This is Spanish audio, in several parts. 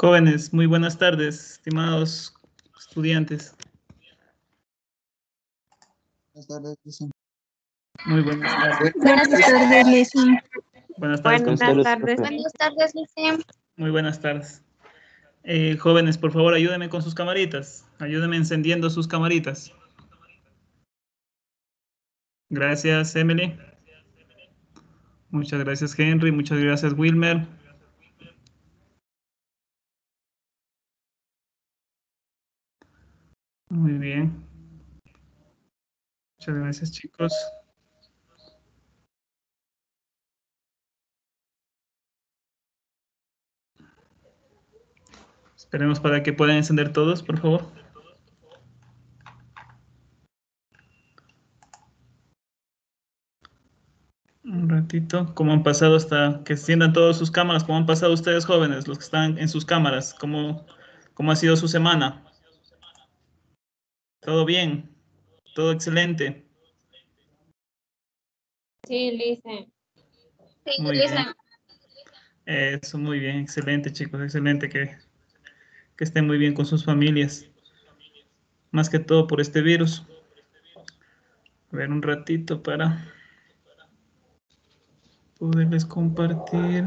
Jóvenes, muy buenas tardes, estimados estudiantes. Buenas tardes, Lizzie. Muy buenas tardes. Buenas tardes, Lizzie. Buenas tardes. Buenas tardes, Lizzie. Muy buenas tardes. Jóvenes, por favor, ayúdenme con sus camaritas. Ayúdenme encendiendo sus camaritas. Gracias, Emily. Muchas gracias, Henry. Muchas gracias, Wilmer. Muy bien. Muchas gracias, chicos. Esperemos para que puedan encender todos, por favor. Un ratito. ¿Cómo han pasado hasta que enciendan todas sus cámaras? ¿Cómo han pasado ustedes, jóvenes, los que están en sus cámaras? ¿Cómo ha sido su semana? ¿Todo bien? ¿Todo excelente? Sí, Lizzie. Muy bien. Eso, muy bien. Excelente, chicos. Excelente que estén muy bien con sus familias. Más que todo por este virus. A ver, un ratito para poderles compartir.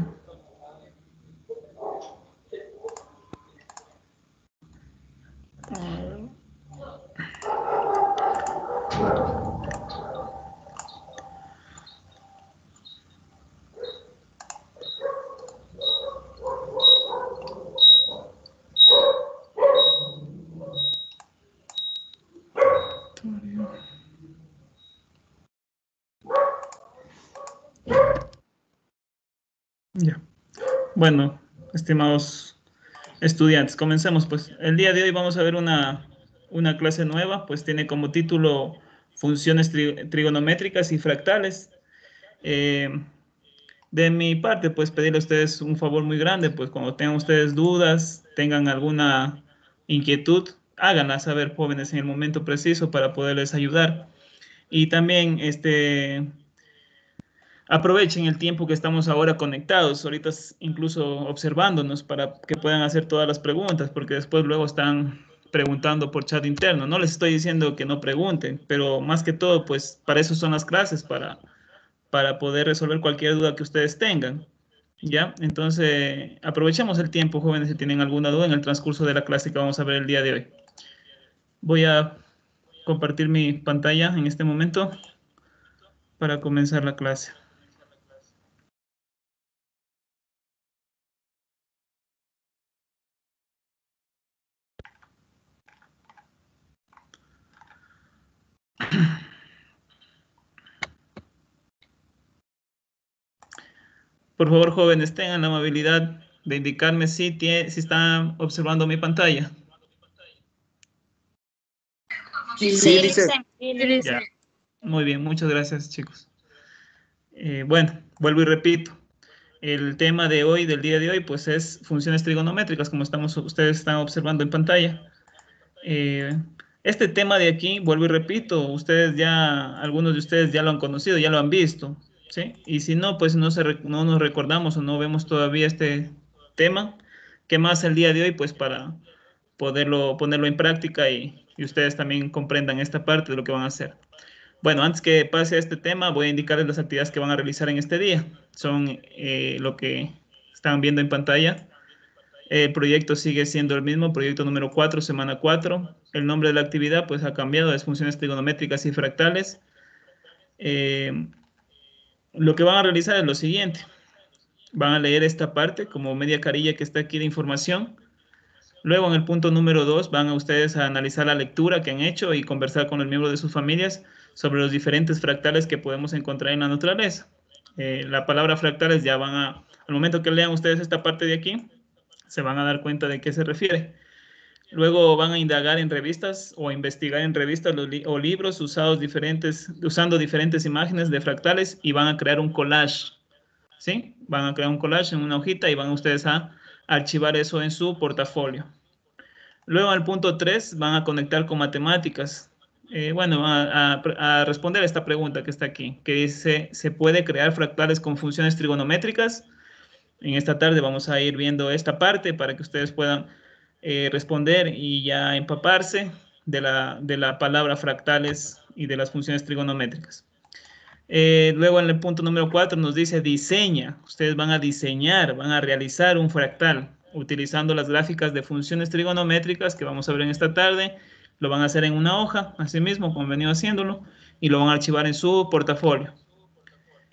Ya. Bueno, estimados estudiantes, comencemos pues. El día de hoy vamos a ver una clase nueva, pues tiene como título Funciones trigonométricas y fractales. De mi parte, pues pedirle a ustedes un favor muy grande, pues cuando tengan ustedes dudas, tengan alguna inquietud, háganla saber, jóvenes, en el momento preciso para poderles ayudar. Y también aprovechen el tiempo que estamos ahora conectados, ahorita incluso observándonos para que puedan hacer todas las preguntas, porque después luego están preguntando por chat interno. No les estoy diciendo que no pregunten, pero más que todo, pues para eso son las clases, para poder resolver cualquier duda que ustedes tengan. ¿Ya? Entonces, aprovechemos el tiempo, jóvenes, si tienen alguna duda en el transcurso de la clase que vamos a ver el día de hoy. Voy a compartir mi pantalla en este momento para comenzar la clase. Por favor, jóvenes, tengan la amabilidad de indicarme si están observando mi pantalla. Sí, Lizzie. Ya. Muy bien, muchas gracias, chicos. Bueno, vuelvo y repito. El tema de hoy, del día de hoy, pues es funciones trigonométricas, como ustedes están observando en pantalla. Este tema de aquí, vuelvo y repito, algunos de ustedes ya lo han conocido, ya lo han visto, ¿sí? Y si no, pues no nos recordamos o no vemos todavía este tema, ¿qué más el día de hoy? Pues para ponerlo en práctica y ustedes también comprendan esta parte de lo que van a hacer. Bueno, antes que pase a este tema, voy a indicarles las actividades que van a realizar en este día. Son lo que están viendo en pantalla. El proyecto sigue siendo el mismo, proyecto número 4, semana 4. El nombre de la actividad pues ha cambiado, es funciones trigonométricas y fractales. Lo que van a realizar es lo siguiente. Van a leer esta parte como media carilla que está aquí de información. Luego en el punto número 2 van a ustedes a analizar la lectura que han hecho y conversar con los miembros de sus familias sobre los diferentes fractales que podemos encontrar en la naturaleza. La palabra fractales al momento que lean ustedes esta parte de aquí, se van a dar cuenta de qué se refiere. Luego van a indagar en revistas o investigar en revistas o libros usando diferentes imágenes de fractales y van a crear un collage. ¿Sí? Van a crear un collage en una hojita y van ustedes a archivar eso en su portafolio. Luego al punto 3 van a conectar con matemáticas. Van a responder esta pregunta que está aquí, que dice, ¿se puede crear fractales con funciones trigonométricas? En esta tarde vamos a ir viendo esta parte para que ustedes puedan responder y ya empaparse de la palabra fractales y de las funciones trigonométricas. Luego en el punto número 4 nos dice diseña. Ustedes van a diseñar, van a realizar un fractal utilizando las gráficas de funciones trigonométricas que vamos a ver en esta tarde. Lo van a hacer en una hoja, así mismo como han venido haciéndolo, y lo van a archivar en su portafolio.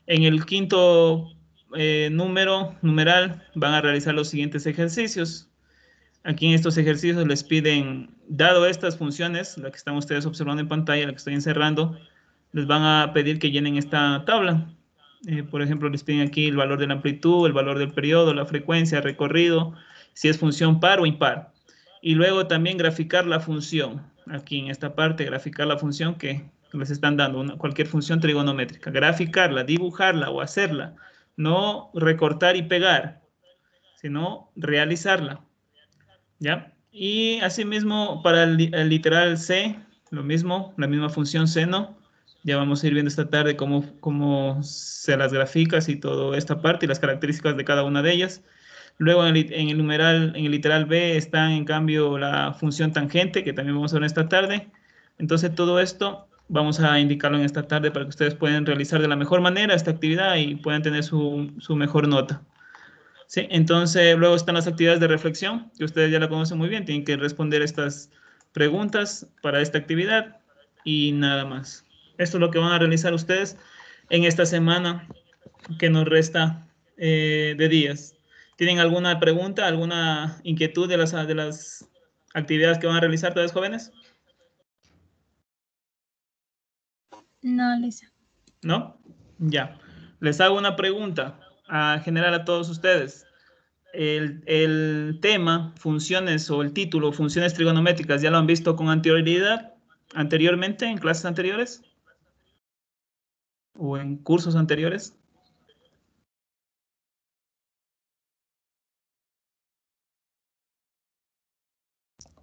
En el quinto numeral van a realizar los siguientes ejercicios. Aquí en estos ejercicios les piden, dado estas funciones, la que están ustedes observando en pantalla, la que estoy encerrando, les van a pedir que llenen esta tabla. Por ejemplo, les piden aquí el valor de la amplitud, el valor del periodo, la frecuencia, el recorrido, si es función par o impar. Y luego también graficar la función. Aquí en esta parte, graficar la función que les están dando, cualquier función trigonométrica. Graficarla, dibujarla o hacerla. No recortar y pegar, sino realizarla. ¿Ya? Y asimismo, para el literal C, lo mismo, la misma función seno. Ya vamos a ir viendo esta tarde cómo se las graficas y toda esta parte y las características de cada una de ellas. Luego en el literal B está en cambio la función tangente, que también vamos a ver esta tarde. Entonces todo esto vamos a indicarlo en esta tarde para que ustedes puedan realizar de la mejor manera esta actividad y puedan tener su mejor nota. Sí, entonces luego están las actividades de reflexión, que ustedes ya la conocen muy bien, tienen que responder estas preguntas para esta actividad y nada más. Esto es lo que van a realizar ustedes en esta semana que nos resta de días. ¿Tienen alguna pregunta, alguna inquietud de las actividades que van a realizar todos jóvenes? No, Lisa. ¿No? Ya. Les hago una pregunta a general a todos ustedes. El tema, funciones o el título, funciones trigonométricas, ¿ya lo han visto con anterioridad, anteriormente, en clases anteriores? ¿O en cursos anteriores?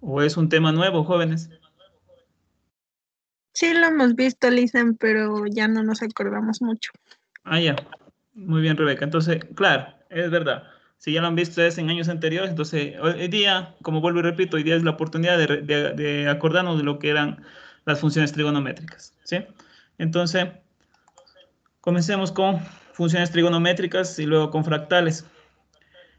¿O es un tema nuevo, jóvenes? Sí lo hemos visto, Lisa, pero ya no nos acordamos mucho. Ah, ya. Muy bien, Rebeca. Entonces, claro, es verdad. Si ya lo han visto ustedes en años anteriores, entonces hoy día, como vuelvo y repito, hoy día es la oportunidad de acordarnos de lo que eran las funciones trigonométricas, ¿sí? Entonces, comencemos con funciones trigonométricas y luego con fractales.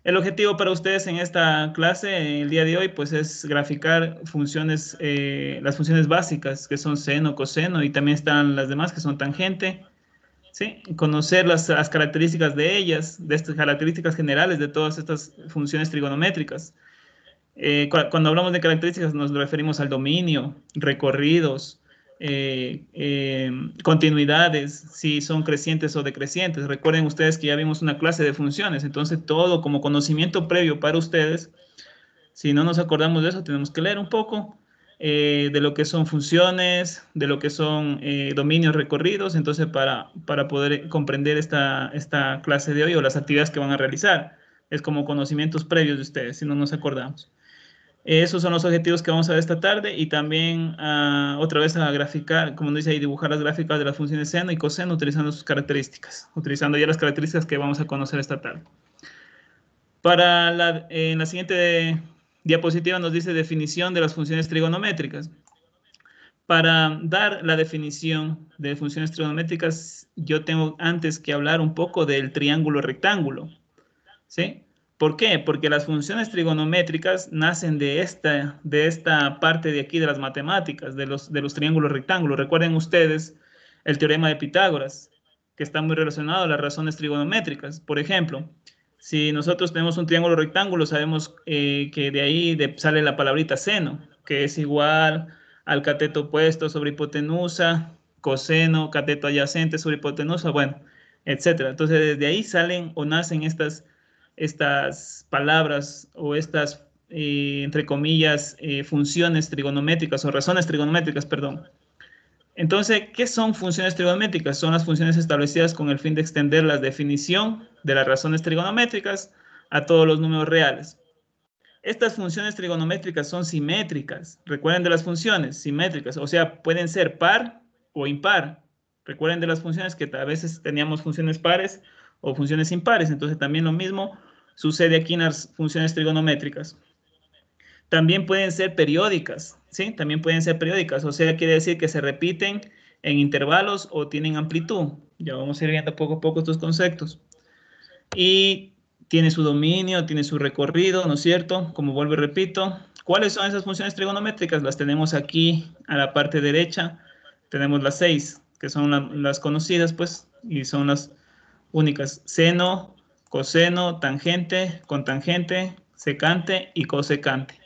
El objetivo para ustedes en esta clase, el día de hoy, pues es graficar funciones, las funciones básicas, que son seno, coseno, y también están las demás, que son tangente, ¿sí? Conocer las características de ellas, de estas características generales de todas estas funciones trigonométricas. Cuando hablamos de características nos referimos al dominio, recorridos, continuidades, si son crecientes o decrecientes. Recuerden ustedes que ya vimos una clase de funciones, entonces todo como conocimiento previo para ustedes. Si no nos acordamos de eso, tenemos que leer un poco de lo que son funciones, de lo que son dominios recorridos, entonces para poder comprender esta clase de hoy o las actividades que van a realizar. Es como conocimientos previos de ustedes, si no nos acordamos. Esos son los objetivos que vamos a ver esta tarde y también otra vez a graficar, como dice ahí, dibujar las gráficas de las funciones seno y coseno utilizando sus características, utilizando ya las características que vamos a conocer esta tarde. En la siguiente diapositiva nos dice definición de las funciones trigonométricas. Para dar la definición de funciones trigonométricas, yo tengo antes que hablar un poco del triángulo rectángulo, ¿sí? ¿Por qué? Porque las funciones trigonométricas nacen de esta parte de aquí de las matemáticas, de los triángulos rectángulos. Recuerden ustedes el teorema de Pitágoras, que está muy relacionado a las razones trigonométricas. Por ejemplo, si nosotros tenemos un triángulo rectángulo, sabemos que de ahí sale la palabrita seno, que es igual al cateto opuesto sobre hipotenusa, coseno, cateto adyacente sobre hipotenusa, bueno, etcétera. Entonces, desde ahí salen o nacen estas palabras o estas, entre comillas, funciones trigonométricas o razones trigonométricas, perdón. Entonces, ¿qué son funciones trigonométricas? Son las funciones establecidas con el fin de extender la definición de las razones trigonométricas a todos los números reales. Estas funciones trigonométricas son simétricas. Recuerden de las funciones simétricas, o sea, pueden ser par o impar. Recuerden de las funciones que a veces teníamos funciones pares o funciones impares, entonces también lo mismo sucede aquí en las funciones trigonométricas. También pueden ser periódicas, ¿sí? También pueden ser periódicas, o sea, quiere decir que se repiten en intervalos o tienen amplitud. Ya vamos a ir viendo poco a poco estos conceptos. Y tiene su dominio, tiene su recorrido, ¿no es cierto? Como vuelvo y repito, ¿cuáles son esas funciones trigonométricas? Las tenemos aquí a la parte derecha. Tenemos las 6, que son las conocidas, pues, y son las únicas. Seno, coseno, tangente, cotangente, secante y cosecante.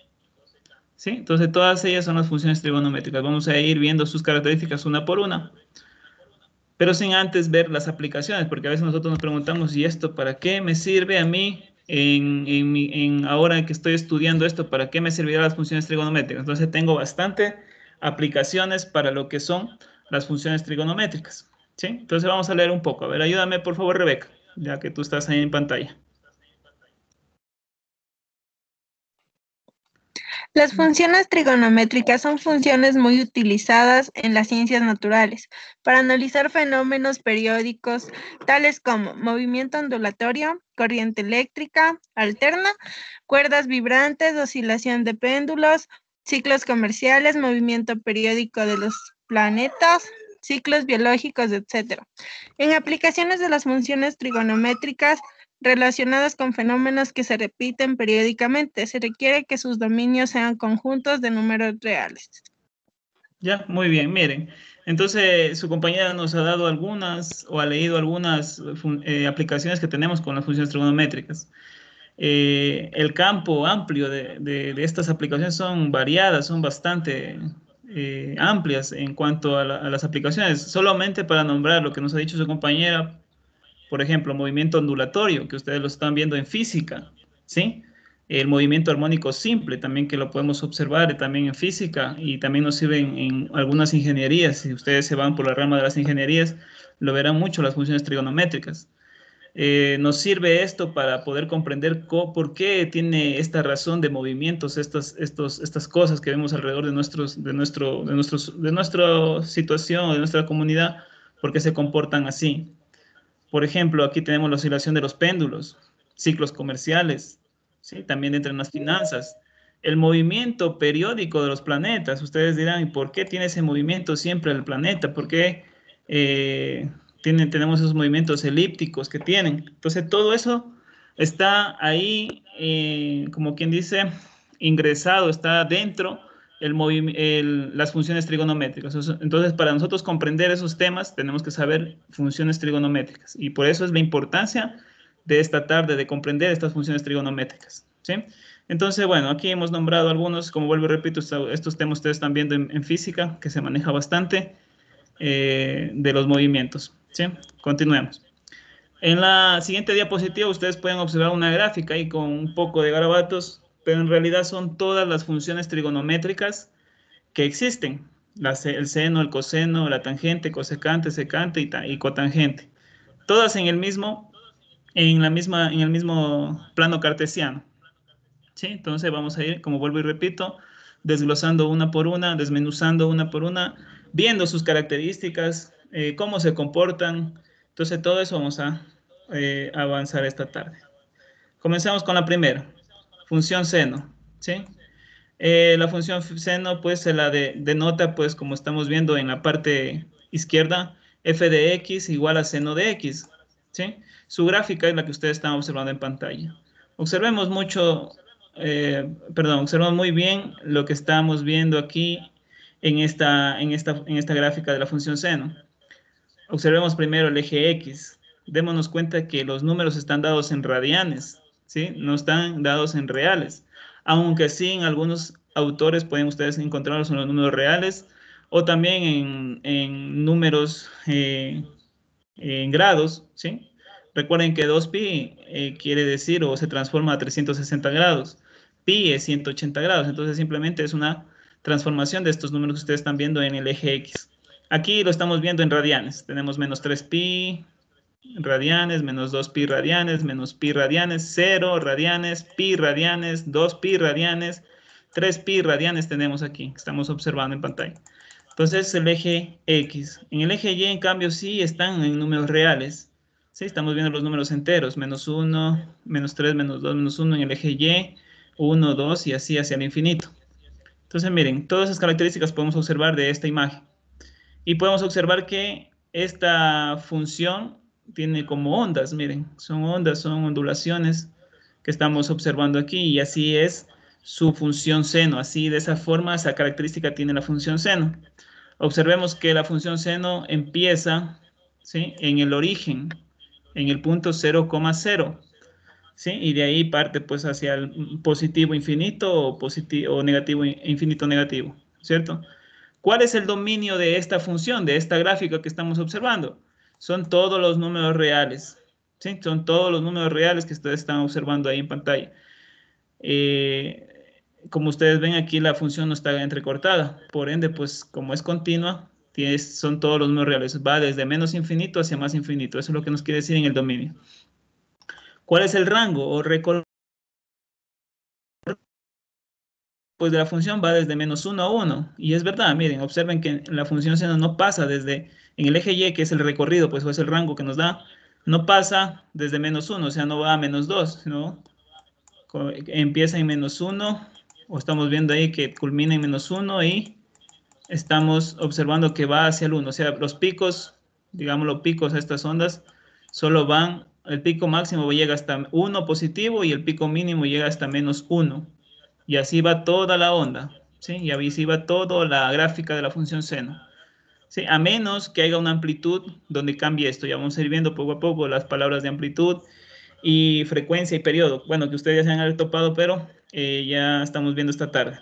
¿Sí? Entonces, todas ellas son las funciones trigonométricas. Vamos a ir viendo sus características una por una, pero sin antes ver las aplicaciones, porque a veces nosotros nos preguntamos, ¿y esto para qué me sirve a mí ahora que estoy estudiando esto? ¿Para qué me servirán las funciones trigonométricas? Entonces, tengo bastante aplicaciones para lo que son las funciones trigonométricas. ¿Sí? Entonces, vamos a leer un poco. A ver, ayúdame, por favor, Rebeca, ya que tú estás ahí en pantalla. Las funciones trigonométricas son funciones muy utilizadas en las ciencias naturales para analizar fenómenos periódicos tales como movimiento ondulatorio, corriente eléctrica alterna, cuerdas vibrantes, oscilación de péndulos, ciclos comerciales, movimiento periódico de los planetas, ciclos biológicos, etc. En aplicaciones de las funciones trigonométricas relacionadas con fenómenos que se repiten periódicamente, se requiere que sus dominios sean conjuntos de números reales. Ya, muy bien, miren. Entonces, su compañera nos ha dado algunas o ha leído algunas aplicaciones que tenemos con las funciones trigonométricas. El campo amplio de estas aplicaciones son variadas, son bastante amplias en cuanto a las aplicaciones. Solamente para nombrar lo que nos ha dicho su compañera, por ejemplo, movimiento ondulatorio, que ustedes lo están viendo en física, ¿sí? El movimiento armónico simple, también que lo podemos observar también en física y también nos sirve en algunas ingenierías. Si ustedes se van por la rama de las ingenierías, lo verán mucho las funciones trigonométricas. Nos sirve esto para poder comprender por qué tiene esta razón de movimientos, estas cosas que vemos alrededor de nuestra situación, de nuestra comunidad, por qué se comportan así. Por ejemplo, aquí tenemos la oscilación de los péndulos, ciclos comerciales, ¿sí? También entran las finanzas. El movimiento periódico de los planetas. Ustedes dirán, ¿y por qué tiene ese movimiento siempre el planeta? ¿Por qué tenemos esos movimientos elípticos que tienen? Entonces, todo eso está ahí, como quien dice, ingresado, está dentro las funciones trigonométricas. Entonces, para nosotros comprender esos temas, tenemos que saber funciones trigonométricas. Y por eso es la importancia de esta tarde, de comprender estas funciones trigonométricas. ¿Sí? Entonces, bueno, aquí hemos nombrado algunos, como vuelvo y repito, estos temas ustedes están viendo en física, que se maneja bastante, de los movimientos. ¿Sí? Continuemos. En la siguiente diapositiva ustedes pueden observar una gráfica ahí con un poco de garabatos, pero en realidad son todas las funciones trigonométricas que existen. El seno, el coseno, la tangente, cosecante, secante y cotangente. Todas en el mismo plano cartesiano. ¿Sí? Entonces vamos a ir, como vuelvo y repito, desglosando una por una, desmenuzando una por una, viendo sus características, cómo se comportan. Entonces todo eso vamos a avanzar esta tarde. Comenzamos con la primera, función seno. ¿Sí? La función seno pues se la denota pues como estamos viendo en la parte izquierda, f de x igual a seno de x. ¿Sí? Su gráfica es la que ustedes están observando en pantalla. Observemos observemos muy bien lo que estamos viendo aquí en esta gráfica de la función seno. Observemos primero el eje X. Démonos cuenta que los números están dados en radianes, ¿sí? No están dados en reales. Aunque sí, en algunos autores pueden ustedes encontrarlos en los números reales o también en números en grados, ¿sí? Recuerden que 2pi quiere decir o se transforma a 360 grados. Pi es 180 grados, entonces simplemente es una transformación de estos números que ustedes están viendo en el eje X. Aquí lo estamos viendo en radianes. Tenemos menos 3pi radianes, menos 2pi radianes, menos pi radianes, 0 radianes, pi radianes, 2pi radianes, 3pi radianes tenemos aquí, que estamos observando en pantalla. Entonces el eje X. En el eje Y, en cambio, sí están en números reales. Sí, estamos viendo los números enteros, menos 1, menos 3, menos 2, menos 1 en el eje Y, 1, 2 y así hacia el infinito. Entonces, miren, todas esas características podemos observar de esta imagen. Y podemos observar que esta función tiene como ondas, miren, son ondas, son ondulaciones que estamos observando aquí y así es su función seno. Así, de esa forma, esa característica tiene la función seno. Observemos que la función seno empieza, ¿sí?, en el origen, en el punto 0,0. ¿Sí? Y de ahí parte pues hacia el positivo infinito o, positivo, o negativo infinito negativo, ¿cierto? ¿Cuál es el dominio de esta función, de esta gráfica que estamos observando? Son todos los números reales, ¿sí? Son todos los números reales que ustedes están observando ahí en pantalla. Como ustedes ven aquí, la función no está entrecortada, por ende, pues como es continua, son todos los números reales, va desde menos infinito hacia más infinito, eso es lo que nos quiere decir en el dominio. ¿Cuál es el rango o recorrido? Pues de la función va desde menos 1 a 1. Y es verdad, miren, observen que la función seno no pasa desde, en el eje Y, que es el recorrido, pues o es el rango que nos da, no pasa desde menos 1, o sea, no va a menos 2, sino empieza en menos 1, o estamos viendo ahí que culmina en menos 1 y estamos observando que va hacia el 1. O sea, los picos, digamos los picos a estas ondas, solo van, el pico máximo llega hasta 1 positivo y el pico mínimo llega hasta menos 1. Y así va toda la onda, ¿sí? Y así va toda la gráfica de la función seno. ¿Sí? A menos que haya una amplitud donde cambie esto. Ya vamos a ir viendo poco a poco las palabras de amplitud y frecuencia y periodo. Bueno, que ustedes ya se han topado, pero ya estamos viendo esta tarde.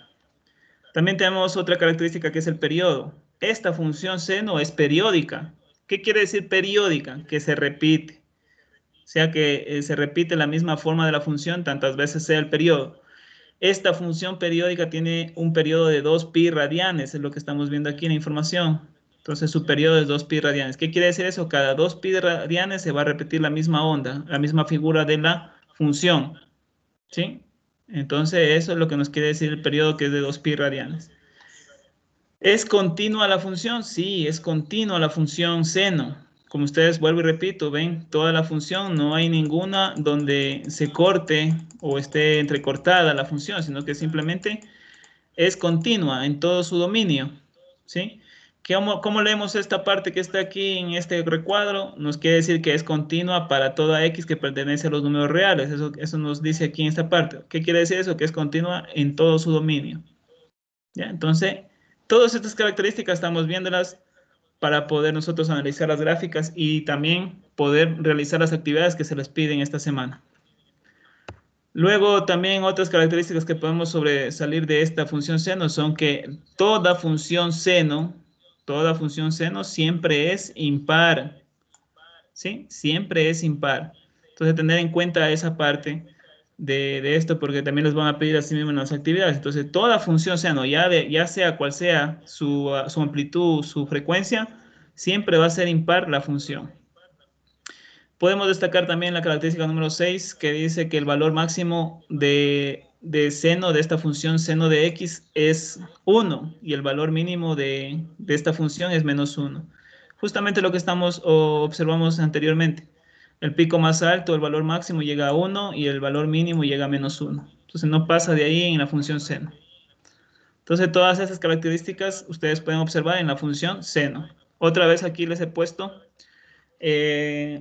También tenemos otra característica que es el periodo. Esta función seno es periódica. ¿Qué quiere decir periódica? Que se repite. O sea que se repite la misma forma de la función tantas veces sea el periodo. Esta función periódica tiene un periodo de 2pi radianes, es lo que estamos viendo aquí en la información. Entonces su periodo es 2pi radianes. ¿Qué quiere decir eso? Cada 2pi radianes se va a repetir la misma onda, la misma figura de la función. ¿Sí? Entonces eso es lo que nos quiere decir el periodo, que es de 2pi radianes. ¿Es continua la función? Sí, es continua la función seno. Como ustedes, vuelvo y repito, ven toda la función, no hay ninguna donde se corte o esté entrecortada la función, sino que simplemente es continua en todo su dominio, ¿sí? ¿Cómo leemos esta parte que está aquí en este recuadro? Nos quiere decir que es continua para toda x que pertenece a los números reales. Eso nos dice aquí en esta parte. ¿Qué quiere decir eso? Que es continua en todo su dominio. ¿Ya? Entonces, todas estas características estamos viéndolas para poder nosotros analizar las gráficas y también poder realizar las actividades que se les piden esta semana. Luego, también otras características que podemos sobresalir de esta función seno son que toda función seno siempre es impar. ¿Sí? Siempre es impar. Entonces, tener en cuenta esa parte de esto, porque también les van a pedir así mismo en las actividades. Entonces, toda función seno, ya sea cual sea su amplitud, su frecuencia, siempre va a ser impar la función. Podemos destacar también la característica número 6, que dice que el valor máximo de seno de esta función seno de x es 1 y el valor mínimo de esta función es menos 1. Justamente lo que observamos anteriormente. El pico más alto, el valor máximo llega a 1 y el valor mínimo llega a menos 1. Entonces no pasa de ahí en la función seno. Entonces todas esas características ustedes pueden observar en la función seno. Otra vez aquí les he puesto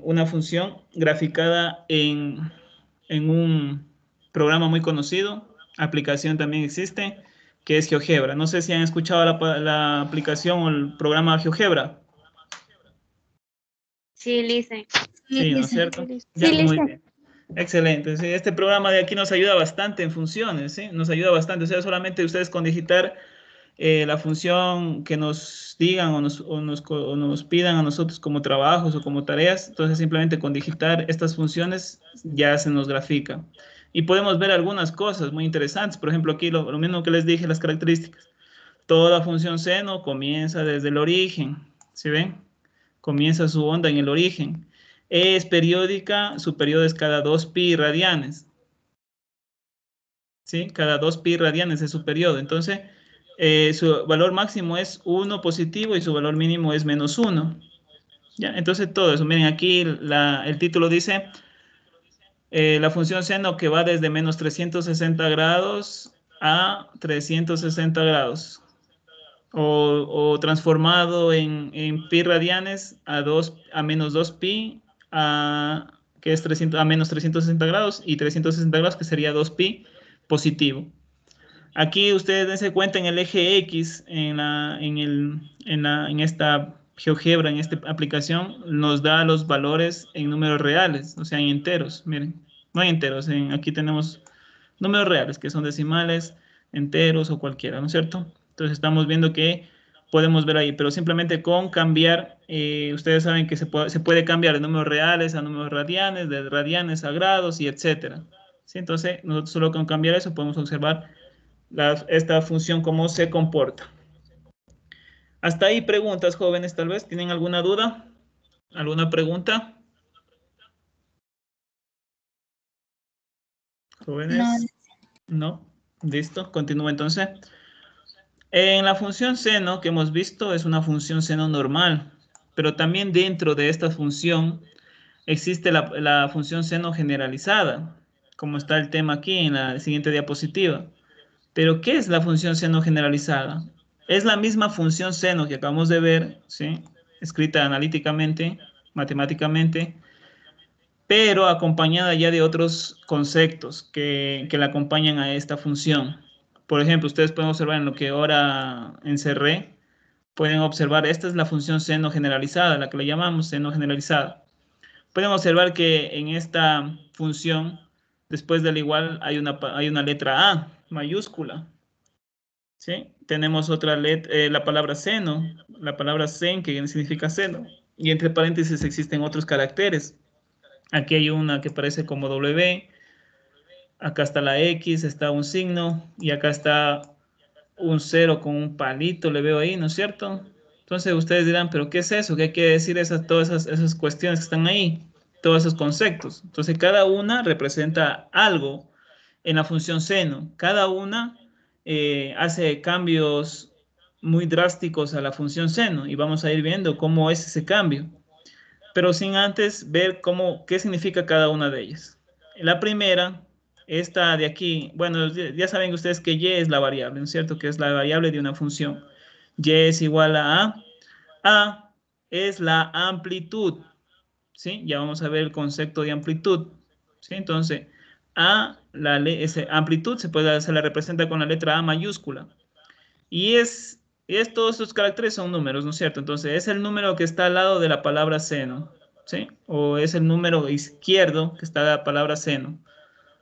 una función graficada en un programa muy conocido, aplicación también existe, que es GeoGebra. No sé si han escuchado la aplicación o el programa GeoGebra. Sí, Lice. Sí, ¿no es cierto? Sí, Ya, muy listo. bien. Excelente. Sí, este programa de aquí nos ayuda bastante en funciones, ¿sí? Nos ayuda bastante. O sea, solamente ustedes con digitar la función que nos digan o nos pidan a nosotros como trabajos o como tareas, entonces simplemente con digitar estas funciones ya se nos grafica. Y podemos ver algunas cosas muy interesantes. Por ejemplo, aquí lo mismo que les dije, las características. Toda función seno comienza desde el origen, ¿sí ven? Comienza su onda en el origen. Es periódica, su periodo es cada 2pi radianes. ¿Sí? Cada 2pi radianes es su periodo. Entonces, su valor máximo es 1 positivo y su valor mínimo es menos 1. ¿Ya? Entonces todo eso, miren aquí el título dice la función seno que va desde menos 360 grados a 360 grados. O transformado en pi radianes a menos 2 pi, que es 300, a menos 360 grados, y 360 grados, que sería 2 pi positivo. Aquí ustedes dense cuenta en el eje X, en esta GeoGebra, en esta aplicación, nos da los valores en números reales, o sea, en enteros. Miren, no en enteros, aquí tenemos números reales, que son decimales, enteros o cualquiera, ¿no es cierto? Entonces estamos viendo que podemos ver ahí, pero simplemente con cambiar, ustedes saben que se puede cambiar de números reales a números radianes, de radianes a grados y etcétera. ¿Sí? Entonces, nosotros solo con cambiar eso podemos observar esta función, cómo se comporta. Hasta ahí preguntas, jóvenes, tal vez. ¿Tienen alguna duda? ¿Alguna pregunta? Jóvenes. No. Listo. Continúo entonces. En la función seno que hemos visto es una función seno normal, pero también dentro de esta función existe la función seno generalizada, como está el tema aquí en la siguiente diapositiva. Pero, ¿qué es la función seno generalizada? Es la misma función seno que acabamos de ver, ¿sí? Escrita analíticamente, matemáticamente, pero acompañada ya de otros conceptos que la acompañan a esta función. Por ejemplo, ustedes pueden observar en lo que ahora encerré, pueden observar, esta es la función seno generalizada, la que le llamamos seno generalizada. Pueden observar que en esta función, después del igual, hay una letra A mayúscula. ¿Sí? Tenemos otra letra, la palabra seno, la palabra sen, que significa seno. Y entre paréntesis existen otros caracteres. Aquí hay una que parece como W, acá está la X, está un signo, y acá está un cero con un palito, le veo ahí, ¿no es cierto? Entonces ustedes dirán, ¿pero qué es eso? ¿Qué quiere decir todas esas cuestiones que están ahí? Todos esos conceptos. Entonces cada una representa algo en la función seno. Cada una hace cambios muy drásticos a la función seno, y vamos a ir viendo cómo es ese cambio, pero sin antes ver qué significa cada una de ellas. La primera, esta de aquí, bueno, ya saben ustedes que y es la variable, ¿no es cierto? Que es la variable de una función. Y es igual a A. A es la amplitud, ¿sí? Ya vamos a ver el concepto de amplitud, ¿sí? Entonces, amplitud se la representa con la letra A mayúscula. Y todos estos caracteres son números, ¿no es cierto? Entonces, es el número que está al lado de la palabra seno, ¿sí? O es el número izquierdo que está a la palabra seno.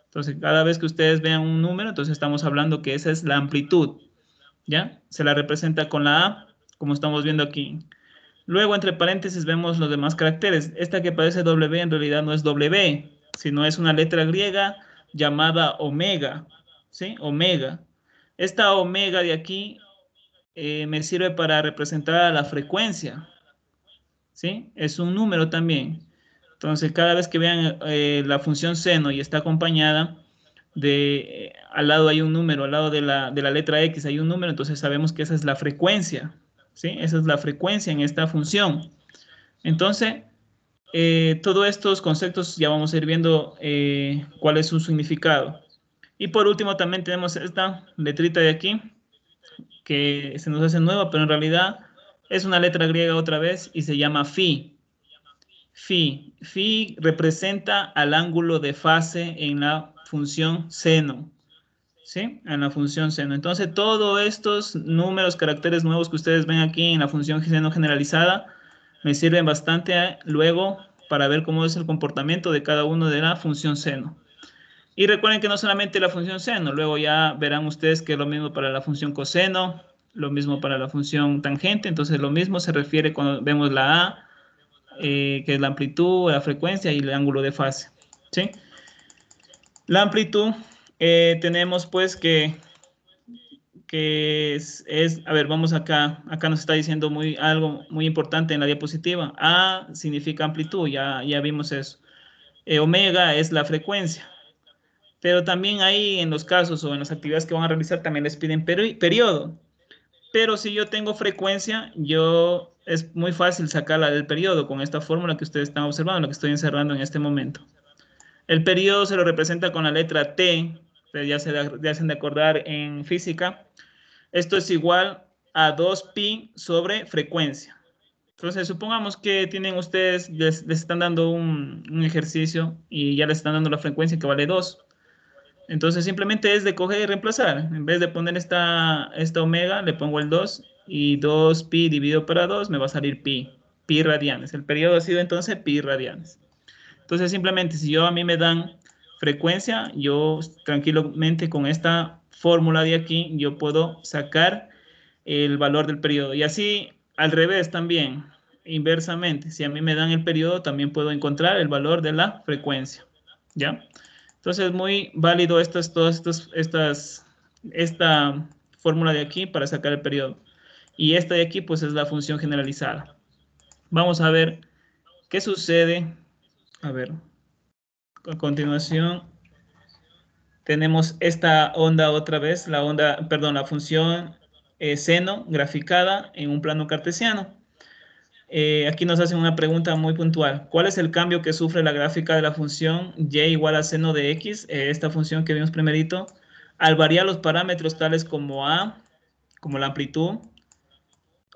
Entonces, cada vez que ustedes vean un número, entonces estamos hablando que esa es la amplitud, ¿ya? Se la representa con la A, como estamos viendo aquí. Luego, entre paréntesis, vemos los demás caracteres. Esta que parece W en realidad no es W, sino es una letra griega llamada omega, ¿sí? Omega. Esta omega de aquí me sirve para representar a la frecuencia, ¿sí? Es un número también. Entonces, cada vez que vean la función seno y está acompañada al lado hay un número, al lado de la letra X hay un número, entonces sabemos que esa es la frecuencia, ¿sí? Esa es la frecuencia en esta función. Entonces, todos estos conceptos ya vamos a ir viendo cuál es su significado. Y por último también tenemos esta letrita de aquí, que se nos hace nueva, pero en realidad es una letra griega otra vez y se llama phi. Phi representa al ángulo de fase en la función seno, ¿sí? En la función seno. Entonces, todos estos números, caracteres nuevos que ustedes ven aquí en la función seno generalizada, me sirven bastante luego para ver cómo es el comportamiento de cada uno de la función seno. Y recuerden que no solamente la función seno, luego ya verán ustedes que es lo mismo para la función coseno, lo mismo para la función tangente, entonces lo mismo se refiere cuando vemos la A, que es la amplitud, la frecuencia y el ángulo de fase, ¿sí? La amplitud, tenemos pues que a ver, vamos acá nos está diciendo algo muy importante en la diapositiva. A significa amplitud, ya vimos eso. Omega es la frecuencia. Pero también ahí en los casos o en las actividades que van a realizar también les piden periodo. Pero si yo tengo frecuencia, es muy fácil sacarla del periodo con esta fórmula que ustedes están observando, la que estoy encerrando en este momento. El periodo se lo representa con la letra T, ustedes ya se han de acordar en física. Esto es igual a 2pi sobre frecuencia. Entonces, supongamos que tienen ustedes, les están dando un ejercicio y ya les están dando la frecuencia que vale 2. Entonces, simplemente es de coger y reemplazar. En vez de poner esta omega, le pongo el 2 y 2pi dividido para 2 me va a salir pi radianes. El periodo ha sido entonces pi radianes. Entonces, simplemente si a mí me dan frecuencia, yo tranquilamente con esta fórmula de aquí, yo puedo sacar el valor del periodo. Y así al revés también, inversamente, si a mí me dan el periodo, también puedo encontrar el valor de la frecuencia. ¿Ya? Entonces, muy válido esta fórmula de aquí para sacar el periodo. Y esta de aquí, pues, es la función generalizada. Vamos a ver qué sucede. A ver, a continuación tenemos esta onda otra vez, la función seno graficada en un plano cartesiano. Aquí nos hacen una pregunta muy puntual. ¿Cuál es el cambio que sufre la gráfica de la función y igual a seno de x, esta función que vimos primerito, al variar los parámetros tales como a, como la amplitud,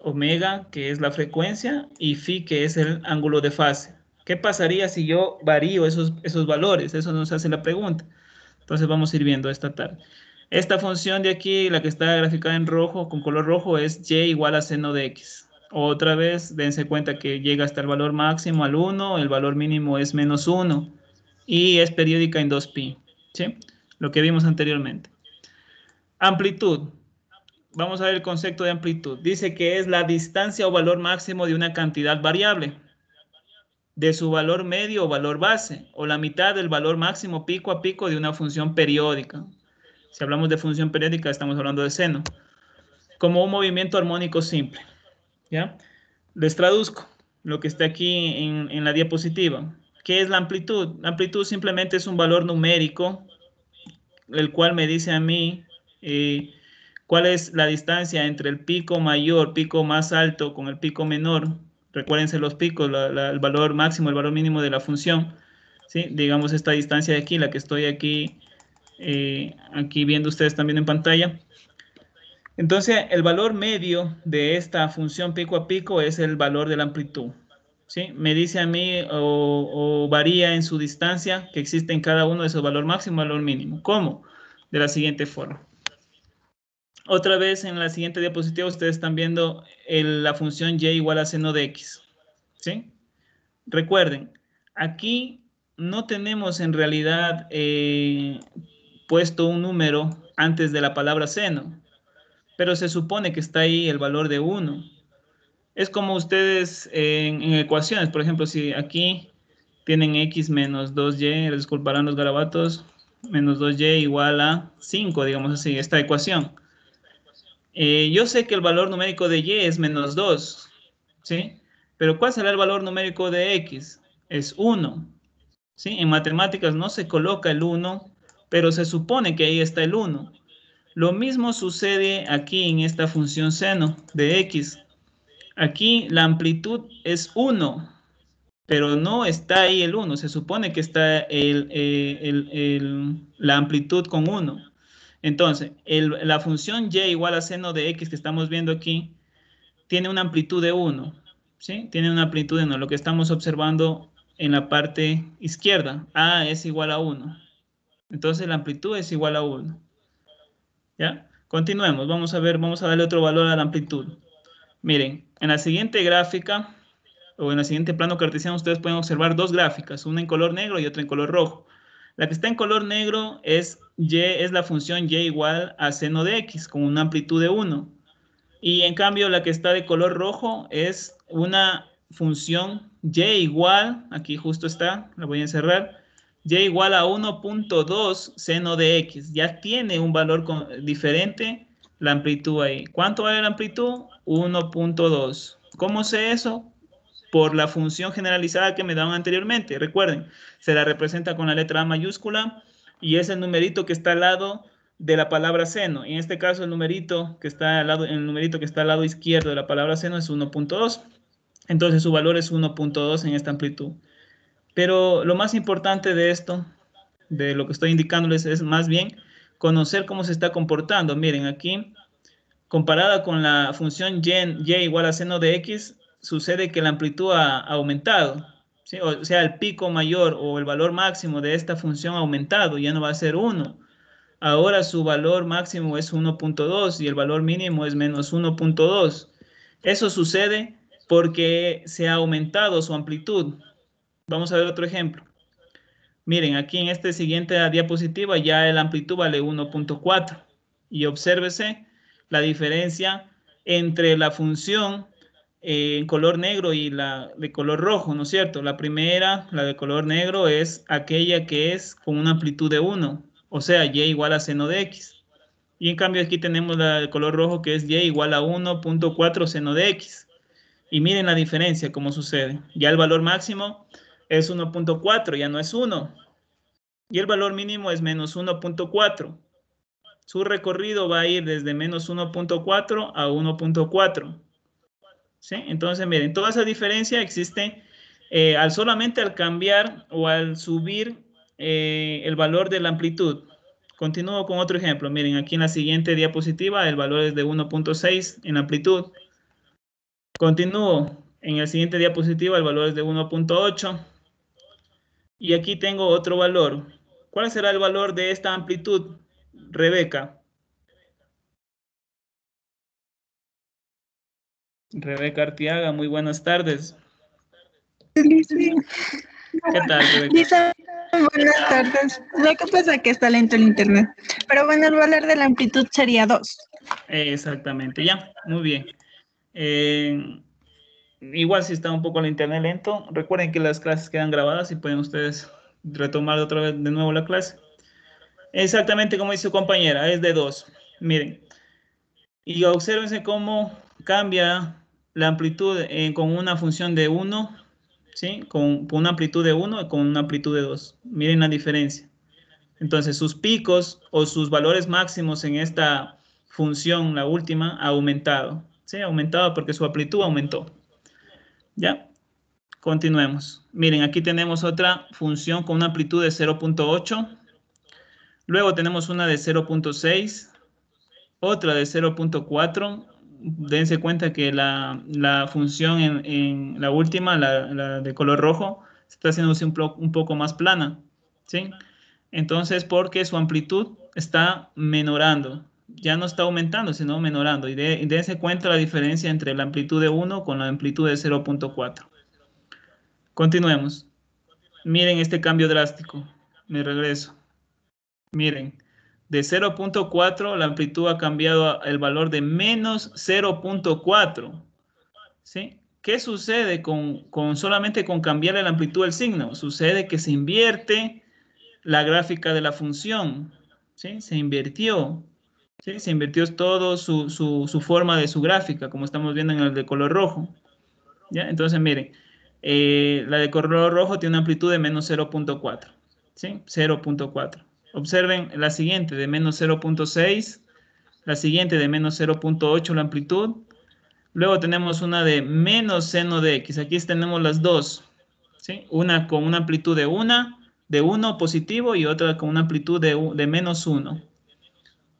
omega, que es la frecuencia, y phi, que es el ángulo de fase? ¿Qué pasaría si yo varío esos valores? Eso nos hace la pregunta. Entonces vamos a ir viendo esta tarde. Esta función de aquí, la que está graficada en rojo, con color rojo, es y igual a seno de x. Otra vez, dense cuenta que llega hasta el valor máximo al 1, el valor mínimo es menos 1 y es periódica en 2pi, ¿sí? Lo que vimos anteriormente. Amplitud. Vamos a ver el concepto de amplitud. Dice que es la distancia o valor máximo de una cantidad variable, de su valor medio o valor base, o la mitad del valor máximo pico a pico de una función periódica. Si hablamos de función periódica, estamos hablando de seno. Como un movimiento armónico simple. ¿Ya? Les traduzco lo que está aquí en la diapositiva. ¿Qué es la amplitud? La amplitud simplemente es un valor numérico, el cual me dice a mí cuál es la distancia entre el pico mayor, pico más alto, con el pico menor. Recuérdense los picos, el valor máximo, el valor mínimo de la función. ¿Sí? Digamos esta distancia de aquí, la que estoy aquí, aquí viendo ustedes también en pantalla. Entonces, el valor medio de esta función pico a pico es el valor de la amplitud. ¿Sí? Me dice a mí o varía en su distancia que existe en cada uno de esos valor máximo y valor mínimo. ¿Cómo? De la siguiente forma. Otra vez en la siguiente diapositiva ustedes están viendo la función y igual a seno de x. ¿Sí? Recuerden, aquí no tenemos en realidad puesto un número antes de la palabra seno, pero se supone que está ahí el valor de 1. Es como ustedes en ecuaciones, por ejemplo, si aquí tienen x menos 2y, disculparán los garabatos, menos 2y igual a 5, digamos así, esta ecuación. Yo sé que el valor numérico de y es menos 2, ¿sí? Pero ¿cuál será el valor numérico de x? Es 1, ¿sí? En matemáticas no se coloca el 1, pero se supone que ahí está el 1. Lo mismo sucede aquí en esta función seno de x. Aquí la amplitud es 1, pero no está ahí el 1. Se supone que está la amplitud con 1. Entonces, la función y igual a seno de x que estamos viendo aquí tiene una amplitud de 1. ¿Sí? Tiene una amplitud de 1. Lo que estamos observando en la parte izquierda. A es igual a 1. Entonces, la amplitud es igual a 1. ¿Ya? Continuemos. Vamos a darle otro valor a la amplitud. Miren, en la siguiente gráfica o en el siguiente plano cartesiano ustedes pueden observar dos gráficas, una en color negro y otra en color rojo. La que está en color negro es la función y igual a seno de x con una amplitud de 1. Y en cambio la que está de color rojo es una función y igual, aquí justo está, la voy a encerrar, y igual a 1.2 seno de x. Ya tiene un valor diferente la amplitud ahí. ¿Cuánto vale la amplitud? 1.2. ¿Cómo sé eso? Por la función generalizada que me daban anteriormente. Recuerden, se la representa con la letra A mayúscula y es el numerito que está al lado de la palabra seno. En este caso, el numerito que está al lado, el numerito que está al lado izquierdo de la palabra seno es 1.2. Entonces, su valor es 1.2 en esta amplitud. Pero lo más importante de esto, de lo que estoy indicándoles, es más bien conocer cómo se está comportando. Miren, aquí, comparada con la función y igual a seno de x, sucede que la amplitud ha aumentado. ¿Sí? O sea, el pico mayor o el valor máximo de esta función ha aumentado, ya no va a ser 1. Ahora su valor máximo es 1.2 y el valor mínimo es menos 1.2. Eso sucede porque se ha aumentado su amplitud. Vamos a ver otro ejemplo. Miren, aquí en esta siguiente diapositiva ya la amplitud vale 1.4. Y obsérvese la diferencia entre la función en color negro y la de color rojo, ¿no es cierto? La primera, la de color negro, es aquella que es con una amplitud de 1, o sea, y igual a seno de x. Y en cambio aquí tenemos la de color rojo que es y igual a 1.4 seno de x. Y miren la diferencia, cómo sucede. Ya el valor máximo es 1.4, ya no es 1. Y el valor mínimo es menos 1.4. Su recorrido va a ir desde menos 1.4 a 1.4. ¿Sí? Entonces, miren, toda esa diferencia existe solamente al cambiar o al subir el valor de la amplitud. Continúo con otro ejemplo. Miren, aquí en la siguiente diapositiva el valor es de 1.6 en amplitud. Continúo. En la siguiente diapositiva el valor es de 1.8. Y aquí tengo otro valor. ¿Cuál será el valor de esta amplitud, Rebeca? Rebeca Artiaga, muy buenas tardes. ¿Qué tal, Rebeca? Lisa, buenas tardes. Lo que pasa es que está lento el internet. Pero bueno, el valor de la amplitud sería 2. Exactamente, ya, muy bien. Igual si está un poco el internet lento, recuerden que las clases quedan grabadas y pueden ustedes retomar otra vez de nuevo la clase. Exactamente como dice su compañera, es de 2. Miren, y obsérvense cómo cambia la amplitud con una función de 1, ¿sí? Con una amplitud de 1 y con una amplitud de 2. Miren la diferencia. Entonces, sus picos o sus valores máximos en esta función, la última, ha aumentado. ¿Sí? Ha aumentado porque su amplitud aumentó. ¿Ya? Continuemos. Miren, aquí tenemos otra función con una amplitud de 0.8. Luego tenemos una de 0.6. Otra de 0.4. Dense cuenta que la función en la última, la de color rojo, está haciéndose un poco más plana. ¿Sí? Entonces, porque su amplitud está menorando. Ya no está aumentando, sino menorando. Y dense cuenta la diferencia entre la amplitud de 1 con la amplitud de 0.4. Continuemos. Miren este cambio drástico. Me regreso. Miren, de 0.4 la amplitud ha cambiado el valor de menos 0.4. ¿Sí? ¿Qué sucede solamente con cambiar la amplitud del signo? Sucede que se invierte la gráfica de la función. ¿Sí? Se invirtió. ¿Sí? Se invirtió todo su forma de su gráfica, como estamos viendo en el de color rojo. ¿Ya? Entonces, miren, la de color rojo tiene una amplitud de menos 0.4. ¿Sí? 0.4. Observen la siguiente de menos 0.6, la siguiente de menos 0.8 la amplitud. Luego tenemos una de menos seno de x. Aquí tenemos las dos. ¿Sí? Una con una amplitud de 1 positivo y otra con una amplitud de menos 1.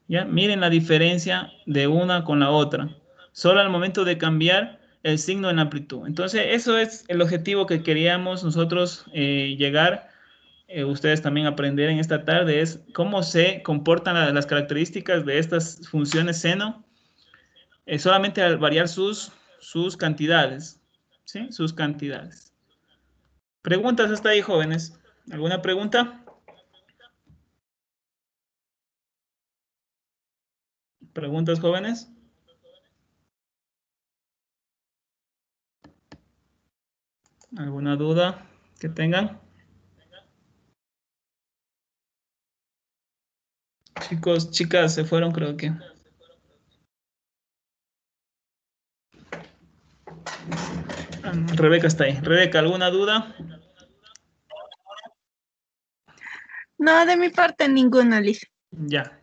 ¿Ya? Miren la diferencia de una con la otra. Solo al momento de cambiar el signo en amplitud. Entonces, eso es el objetivo que queríamos nosotros llegar. Ustedes también aprender en esta tarde es cómo se comportan las características de estas funciones seno solamente al variar sus cantidades. ¿Sí? Sus cantidades. ¿Preguntas hasta ahí, jóvenes? ¿Alguna pregunta? ¿Preguntas, jóvenes? ¿Alguna duda que tengan? Chicos, chicas, se fueron, creo que. Rebeca está ahí. Rebeca, ¿alguna duda? No, de mi parte ninguna, Lisa. Ya.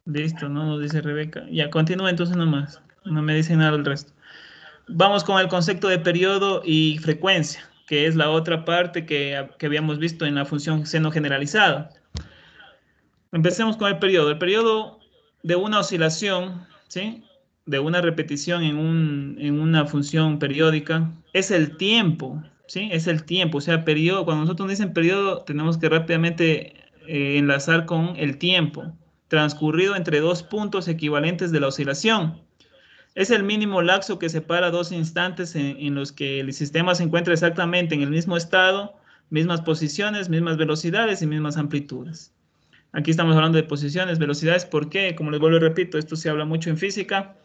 Listo, no nos dice Rebeca. Ya, continúa entonces nomás. No me dice nada el resto. Vamos con el concepto de periodo y frecuencia, que es la otra parte que habíamos visto en la función seno generalizada. Empecemos con el periodo. El periodo de una oscilación, ¿sí? De una repetición en una función periódica es el tiempo, ¿sí? Es el tiempo. O sea, periodo, cuando nosotros dicen periodo, tenemos que rápidamente enlazar con el tiempo transcurrido entre dos puntos equivalentes de la oscilación. Es el mínimo lapso que separa dos instantes en los que el sistema se encuentra exactamente en el mismo estado, mismas posiciones, mismas velocidades y mismas amplitudes. Aquí estamos hablando de posiciones, velocidades, porque, como les vuelvo y repito, esto se habla mucho en física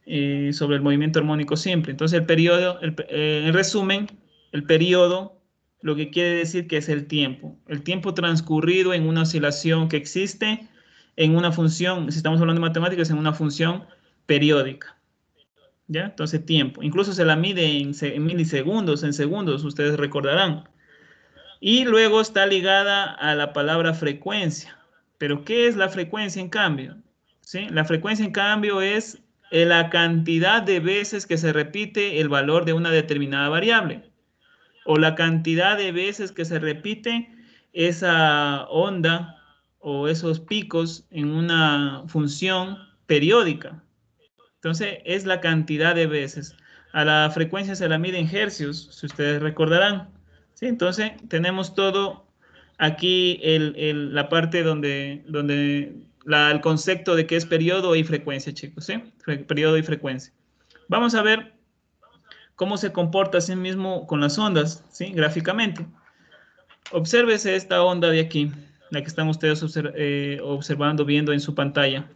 sobre el movimiento armónico simple. Entonces, el periodo, en resumen, el periodo, lo que quiere decir que es el tiempo transcurrido en una oscilación que existe en una función, si estamos hablando de matemáticas, en una función periódica. ¿Ya? Entonces, tiempo. Incluso se la mide en milisegundos, en segundos, ustedes recordarán. Y luego está ligada a la palabra frecuencia. Pero, ¿qué es la frecuencia en cambio? ¿Sí? La frecuencia en cambio es la cantidad de veces que se repite el valor de una determinada variable o la cantidad de veces que se repite esa onda o esos picos en una función periódica. Entonces, es la cantidad de veces. A la frecuencia se la mide en hercios, si ustedes recordarán. ¿Sí? Entonces, tenemos todo aquí la parte donde el concepto de qué es periodo y frecuencia, chicos. ¿Sí? Periodo y frecuencia. Vamos a ver cómo se comporta así mismo con las ondas, ¿sí? Gráficamente. Obsérvese esta onda de aquí, la que están ustedes observando, viendo en su pantalla.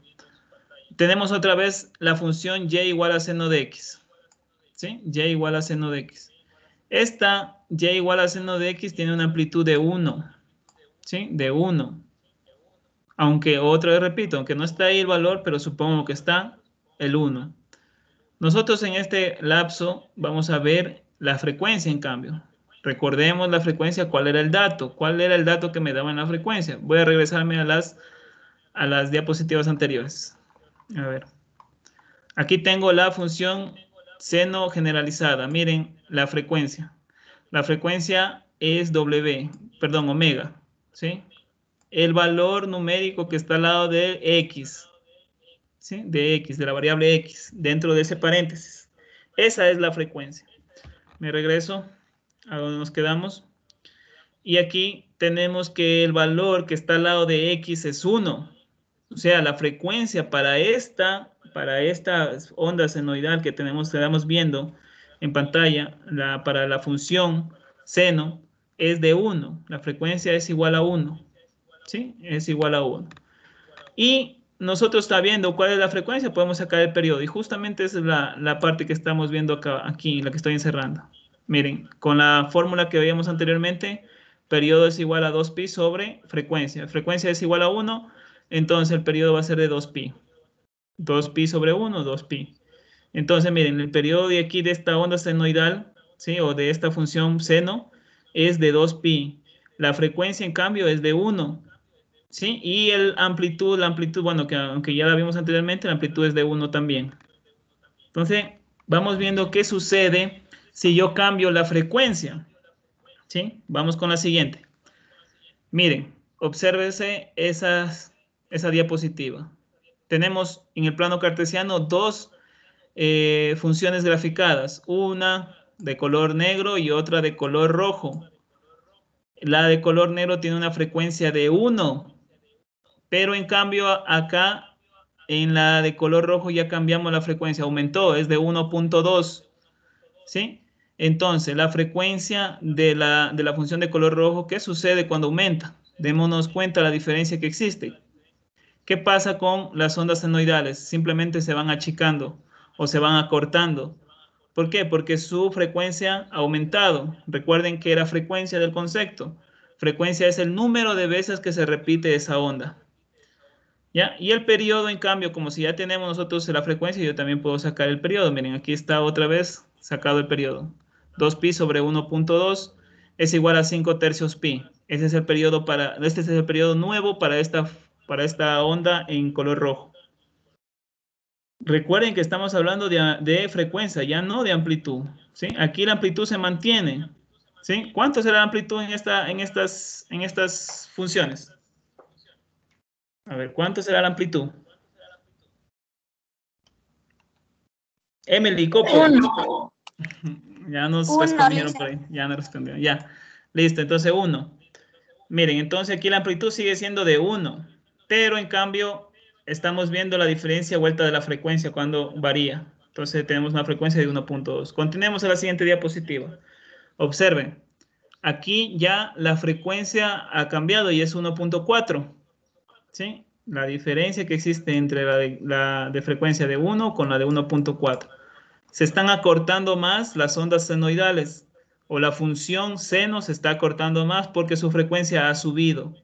Tenemos otra vez la función y igual a seno de x. ¿Sí? Y igual a seno de x. Esta y igual a seno de x tiene una amplitud de 1. ¿Sí? De 1. Aunque, otra vez repito, aunque no está ahí el valor, pero supongo que está el 1. Nosotros en este lapso vamos a ver la frecuencia en cambio. Recordemos la frecuencia, ¿cuál era el dato? ¿Cuál era el dato que me daban la frecuencia? Voy a regresarme a las diapositivas anteriores. A ver. Aquí tengo la función seno generalizada. Miren la frecuencia. La frecuencia es omega. ¿Sí? El valor numérico que está al lado de x. ¿Sí? De x, de la variable x, dentro de ese paréntesis. Esa es la frecuencia. Me regreso a donde nos quedamos. Y aquí tenemos que el valor que está al lado de x es 1. O sea, la frecuencia para esta onda senoidal que estamos viendo en pantalla, para la función seno, es de 1. La frecuencia es igual a 1. ¿Sí? Es igual a 1. Y nosotros está viendo cuál es la frecuencia, podemos sacar el periodo. Y justamente esa es la parte que estamos viendo aquí, la que estoy encerrando. Miren, con la fórmula que veíamos anteriormente, periodo es igual a 2pi sobre frecuencia. Frecuencia es igual a 1, entonces el periodo va a ser de 2pi. 2pi sobre 1, 2pi. Entonces, miren, el periodo de aquí de esta onda senoidal, ¿sí? O de esta función seno, es de 2pi. La frecuencia, en cambio, es de 1. ¿Sí? Y la amplitud, bueno, que aunque ya la vimos anteriormente, la amplitud es de 1 también. Entonces, vamos viendo qué sucede si yo cambio la frecuencia. ¿Sí? Vamos con la siguiente. Miren, obsérvese esa diapositiva. Tenemos en el plano cartesiano dos funciones graficadas, una de color negro y otra de color rojo. La de color negro tiene una frecuencia de 1. Pero en cambio acá en la de color rojo ya cambiamos la frecuencia, aumentó, es de 1.2, ¿sí? Entonces la frecuencia de la función de color rojo, ¿qué sucede cuando aumenta? Démonos cuenta la diferencia que existe. ¿Qué pasa con las ondas senoidales? Simplemente se van achicando o se van acortando. ¿Por qué? Porque su frecuencia ha aumentado. Recuerden que era frecuencia del concepto. Frecuencia es el número de veces que se repite esa onda. ¿Ya? Y el periodo, en cambio, como si ya tenemos nosotros la frecuencia, yo también puedo sacar el periodo. Miren, aquí está otra vez sacado el periodo. 2pi sobre 1.2 es igual a 5 tercios pi. Este es el periodo nuevo para esta para esta onda en color rojo. Recuerden que estamos hablando de frecuencia, ya no de amplitud, ¿sí? Aquí la amplitud se mantiene, ¿sí? ¿Cuánto será la amplitud en estas funciones? A ver, ¿cuánto será la amplitud? Emily, Copo. Uno. Ya nos Uno, respondieron dice. por ahí, ya nos respondieron, ya. Listo, entonces 1. Miren, entonces aquí la amplitud sigue siendo de 1, pero en cambio estamos viendo la diferencia vuelta de la frecuencia cuando varía. Entonces tenemos una frecuencia de 1.2. Continuemos a la siguiente diapositiva. Observen, aquí ya la frecuencia ha cambiado y es 1.4, ¿sí? La diferencia que existe entre la de frecuencia de 1 con la de 1.4. Se están acortando más las ondas senoidales o la función seno se está acortando más porque su frecuencia ha subido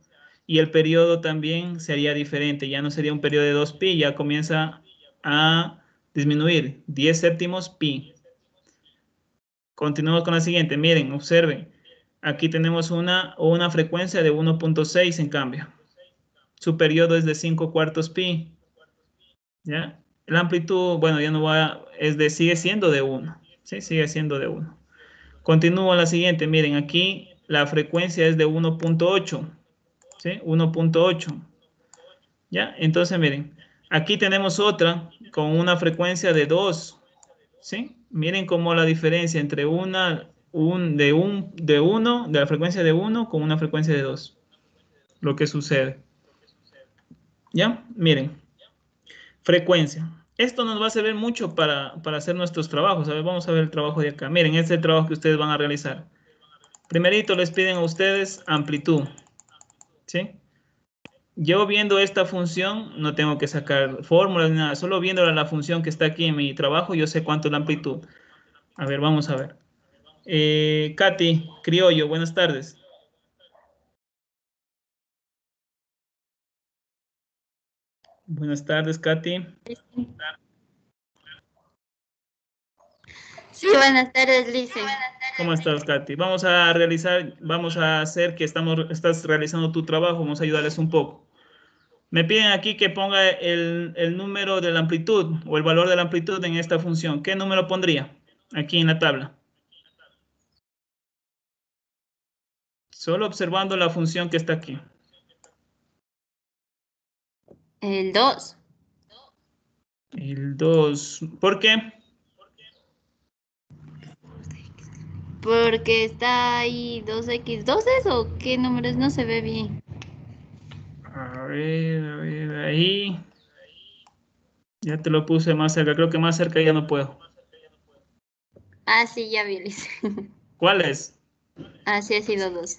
y el periodo también sería diferente, ya no sería un periodo de 2pi, ya comienza a disminuir, 10 séptimos pi. Continuamos con la siguiente, miren, observen, aquí tenemos una frecuencia de 1.6 en cambio, su periodo es de 5 cuartos pi, ¿ya? La amplitud, bueno, ya no va, sigue siendo de 1, ¿sí? Sigue siendo de 1. Continúo la siguiente, miren, aquí la frecuencia es de 1.8, ¿sí? 1.8, ¿ya? Entonces, miren, aquí tenemos otra con una frecuencia de 2, ¿sí? Miren cómo la diferencia entre de la frecuencia de 1 con una frecuencia de 2, lo que sucede, ¿ya? Miren. Frecuencia. Esto nos va a servir mucho para hacer nuestros trabajos. A ver, vamos a ver el trabajo de acá. Miren, este es el trabajo que ustedes van a realizar. Primerito les piden a ustedes amplitud, ¿sí? Yo viendo esta función, no tengo que sacar fórmulas ni nada. Solo viendo la función que está aquí en mi trabajo, yo sé cuánto es la amplitud. A ver, vamos a ver. Katy, Criollo, buenas tardes. Buenas tardes, Katy. Sí, buenas tardes, Lice. ¿Cómo estás, Katy? Vamos a hacer que estás realizando tu trabajo, vamos a ayudarles un poco. Me piden aquí que ponga el número de la amplitud o el valor de la amplitud en esta función. ¿Qué número pondría aquí en la tabla? Solo observando la función que está aquí. El 2. El 2. ¿Por qué? Porque está ahí 2x2, ¿o qué números? No se ve bien. A ver, ahí. Ya te lo puse más cerca. Creo que más cerca ya no puedo. Ah, sí, ya vi, Lice. ¿Cuál es? Ah, sí, ha sido 2.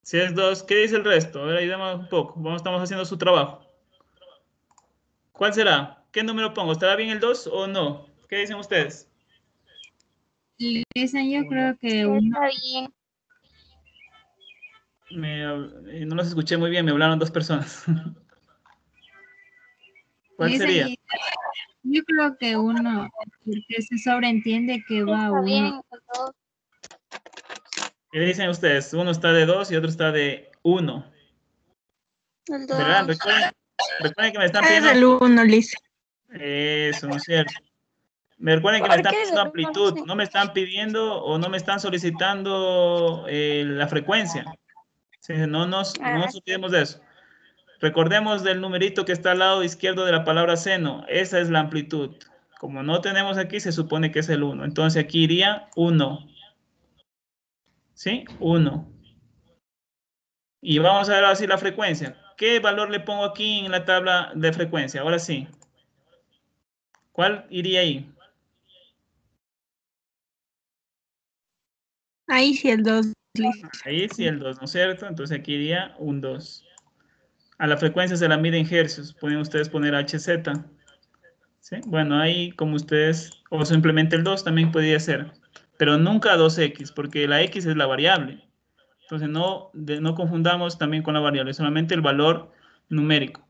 Si es 2, ¿qué dice el resto? A ver, ayúdame un poco. Estamos haciendo su trabajo. ¿Cuál será? ¿Qué número pongo? ¿Estará bien el 2 o no? ¿Qué dicen ustedes? Dicen, yo creo que uno. Está bien. No los escuché muy bien, me hablaron 2 personas. ¿Cuál Dicen, sería? yo creo que uno, porque se sobreentiende que va Está uno. bien, el 2. ¿Qué dicen ustedes? Uno está de 2 y otro está de 1. El ¿Verdad? 2. Recuerden que me están Es pidiendo... el 1, Liz. Eso, ¿no es cierto? Recuerden que me están pidiendo amplitud. No me están pidiendo o no me están solicitando la frecuencia. Sí, no nos olvidemos de eso. Recordemos del numerito que está al lado izquierdo de la palabra seno. Esa es la amplitud. Como no tenemos aquí, se supone que es el 1. Entonces aquí iría 1. ¿Sí? 1. Y vamos a ver así la frecuencia. ¿Qué valor le pongo aquí en la tabla de frecuencia? Ahora sí. ¿Cuál iría ahí? Ahí sí el 2, Liz. Ahí sí el 2, ¿no es cierto? Entonces aquí iría un 2. A la frecuencia se la mide en hercios. Pueden ustedes poner HZ. ¿Sí? Bueno, ahí como ustedes, o simplemente el 2 también podría ser. Pero nunca 2x, porque la x es la variable. Entonces no confundamos también con la variable, solamente el valor numérico.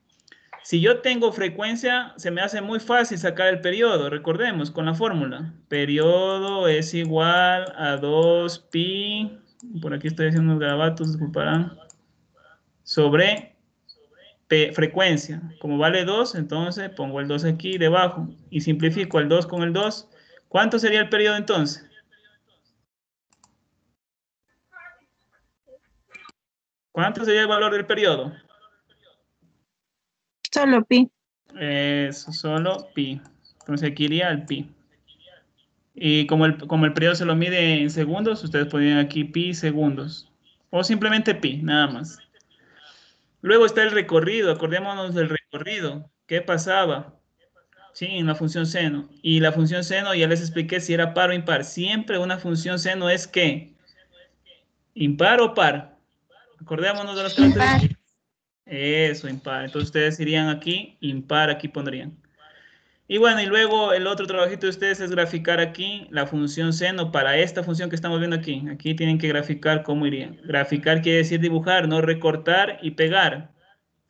Si yo tengo frecuencia, se me hace muy fácil sacar el periodo. Recordemos con la fórmula. Periodo es igual a 2pi, por aquí estoy haciendo unos garabatos, disculparán, sobre frecuencia. Como vale 2, entonces pongo el 2 aquí debajo y simplifico el 2 con el 2. ¿Cuánto sería el periodo entonces? ¿Cuánto sería el valor del periodo? Solo pi. Eso, solo pi. Entonces aquí iría el pi. Y como el periodo se lo mide en segundos, ustedes ponen aquí pi segundos. O simplemente pi, nada más. Luego está el recorrido. Acordémonos del recorrido. ¿Qué pasaba? Sí, en la función seno. Y la función seno, ya les expliqué si era par o impar. Siempre una función seno es ¿qué? ¿Impar o par? Acordémonos de las características. Eso, impar. Entonces ustedes irían aquí, impar, aquí pondrían. Y bueno, y luego el otro trabajito de ustedes es graficar aquí la función seno para esta función que estamos viendo aquí. Aquí tienen que graficar cómo irían. Graficar quiere decir dibujar, no recortar y pegar.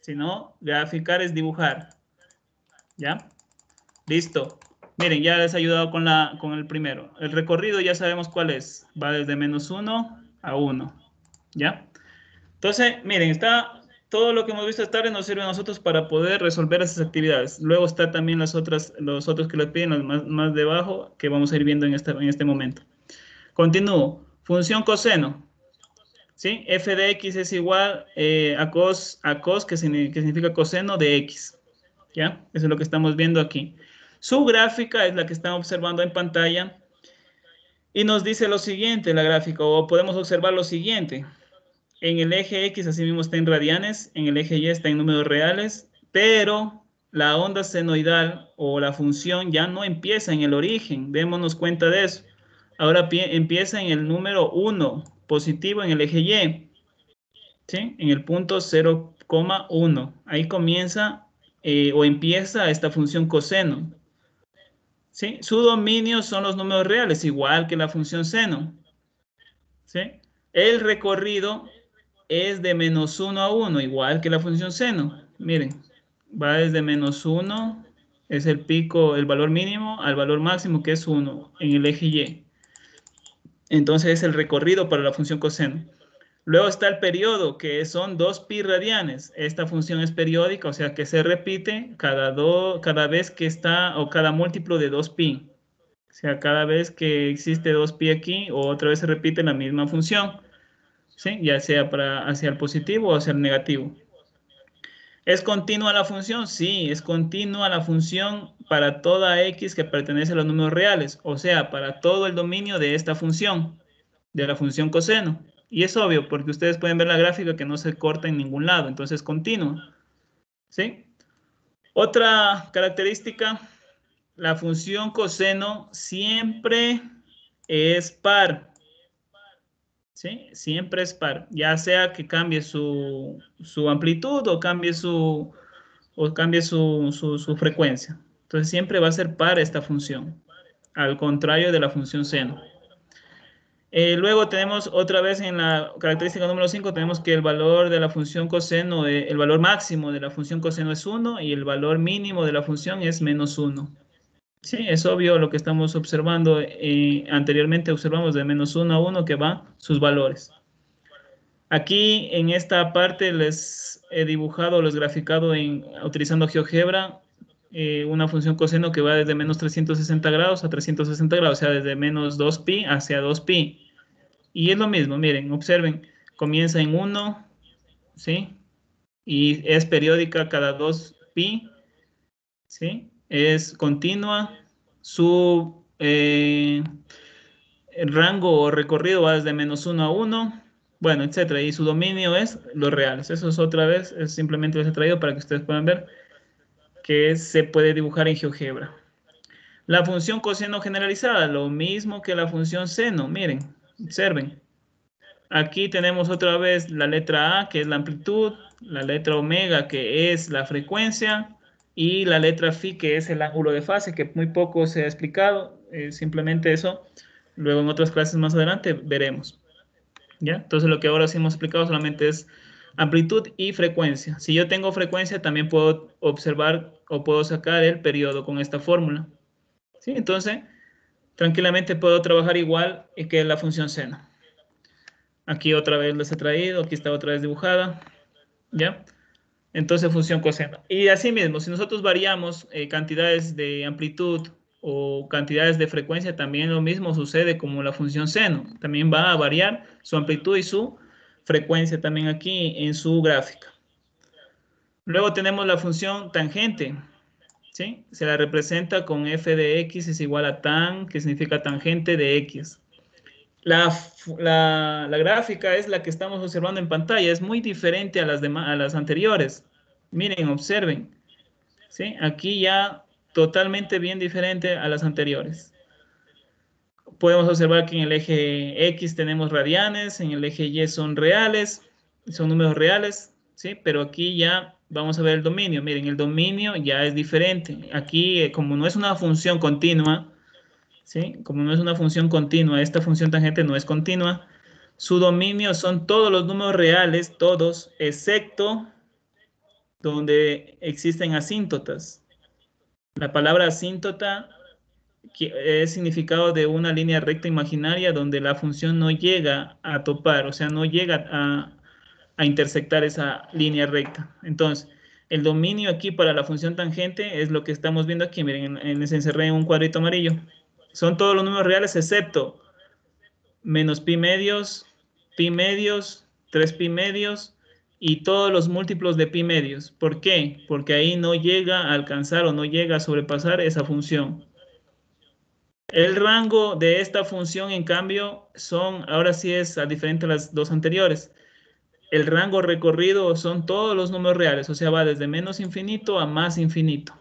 Sino, graficar es dibujar. ¿Ya? Listo. Miren, ya les he ayudado con el primero. El recorrido ya sabemos cuál es. Va desde -1 a 1. ¿Ya? Entonces, miren, está todo lo que hemos visto esta tarde nos sirve a nosotros para poder resolver esas actividades. Luego está también los otros que les piden, los más debajo, que vamos a ir viendo en este momento. Continúo. Función coseno. ¿Sí? F de x es igual a cos, que significa coseno de x. ¿Ya? Eso es lo que estamos viendo aquí. Su gráfica es la que están observando en pantalla. Y nos dice lo siguiente, la gráfica, o podemos observar lo siguiente. En el eje X así mismo está en radianes, en el eje Y está en números reales, pero la onda senoidal o la función ya no empieza en el origen, démonos cuenta de eso. Ahora empieza en el número 1, positivo en el eje Y, ¿sí? En el punto 0,1. Ahí comienza o empieza esta función coseno. ¿Sí? Su dominio son los números reales, igual que la función seno. ¿Sí? El recorrido es de -1 a 1, igual que la función seno. Miren, va desde -1, es el pico, el valor mínimo, al valor máximo, que es 1, en el eje Y. Entonces es el recorrido para la función coseno. Luego está el periodo, que son 2pi radianes. Esta función es periódica, o sea que se repite cada vez que está, o cada múltiplo de 2pi. O sea, cada vez que existe 2pi aquí, o otra vez se repite la misma función. ¿Sí? Ya sea hacia el positivo o hacia el negativo. ¿Es continua la función? Sí, es continua la función para toda x que pertenece a los números reales, o sea, para todo el dominio de esta función, de la función coseno. Y es obvio, porque ustedes pueden ver la gráfica que no se corta en ningún lado, entonces es continua. ¿Sí? Otra característica, la función coseno siempre es par. ¿Sí? Siempre es par, ya sea que cambie su amplitud o cambie su frecuencia. Entonces siempre va a ser par esta función, al contrario de la función seno. Luego tenemos otra vez en la característica número 5, tenemos que el valor de la función coseno, el valor máximo de la función coseno es 1 y el valor mínimo de la función es -1. Sí, es obvio lo que estamos observando. Anteriormente observamos de -1 a 1 que van sus valores. Aquí en esta parte les he dibujado, les he graficado utilizando GeoGebra una función coseno que va desde -360 grados a 360 grados, o sea, desde -2pi hacia 2pi. Y es lo mismo, miren, observen, comienza en 1, ¿sí? Y es periódica cada 2pi, ¿sí? Es continua, su el rango o recorrido va desde -1 a 1, bueno, etcétera, y su dominio es los reales. Eso es otra vez, es simplemente les he traído para que ustedes puedan ver que se puede dibujar en GeoGebra. La función coseno generalizada, lo mismo que la función seno, miren, observen. Aquí tenemos otra vez la letra A, que es la amplitud, la letra omega, que es la frecuencia, y la letra phi, que es el ángulo de fase, que muy poco se ha explicado, simplemente eso. Luego en otras clases más adelante veremos. ¿Ya? Entonces lo que ahora sí hemos explicado solamente es amplitud y frecuencia. Si yo tengo frecuencia, también puedo observar o puedo sacar el periodo con esta fórmula. ¿Sí? Entonces, tranquilamente puedo trabajar igual que la función seno. Aquí otra vez les he traído, aquí está otra vez dibujada. ¿Ya? Entonces, función coseno. Y así mismo, si nosotros variamos cantidades de amplitud o cantidades de frecuencia, también lo mismo sucede como la función seno. También va a variar su amplitud y su frecuencia también aquí en su gráfica. Luego tenemos la función tangente, ¿sí? Se la representa con f de x es igual a tan, que significa tangente de x. La gráfica es la que estamos observando en pantalla, es muy diferente a las anteriores. Miren, observen, ¿sí? Aquí ya totalmente bien diferente a las anteriores. Podemos observar que en el eje X tenemos radianes, en el eje Y son reales, son números reales, ¿sí? Pero aquí ya vamos a ver el dominio. Miren, el dominio ya es diferente. Aquí, como no es una función continua, ¿sí? Como no es una función continua, esta función tangente no es continua, su dominio son todos los números reales, todos, excepto donde existen asíntotas. La palabra asíntota es significado de una línea recta imaginaria donde la función no llega a topar, o sea, no llega a intersectar esa línea recta. Entonces, el dominio aquí para la función tangente es lo que estamos viendo aquí. Miren, se encerré en un cuadrito amarillo. Son todos los números reales excepto menos pi medios, 3 pi medios y todos los múltiplos de pi medios. ¿Por qué? Porque ahí no llega a alcanzar o no llega a sobrepasar esa función. El rango de esta función, en cambio, ahora sí es diferente a las dos anteriores. El rango recorrido son todos los números reales, o sea, va desde menos infinito a más infinito.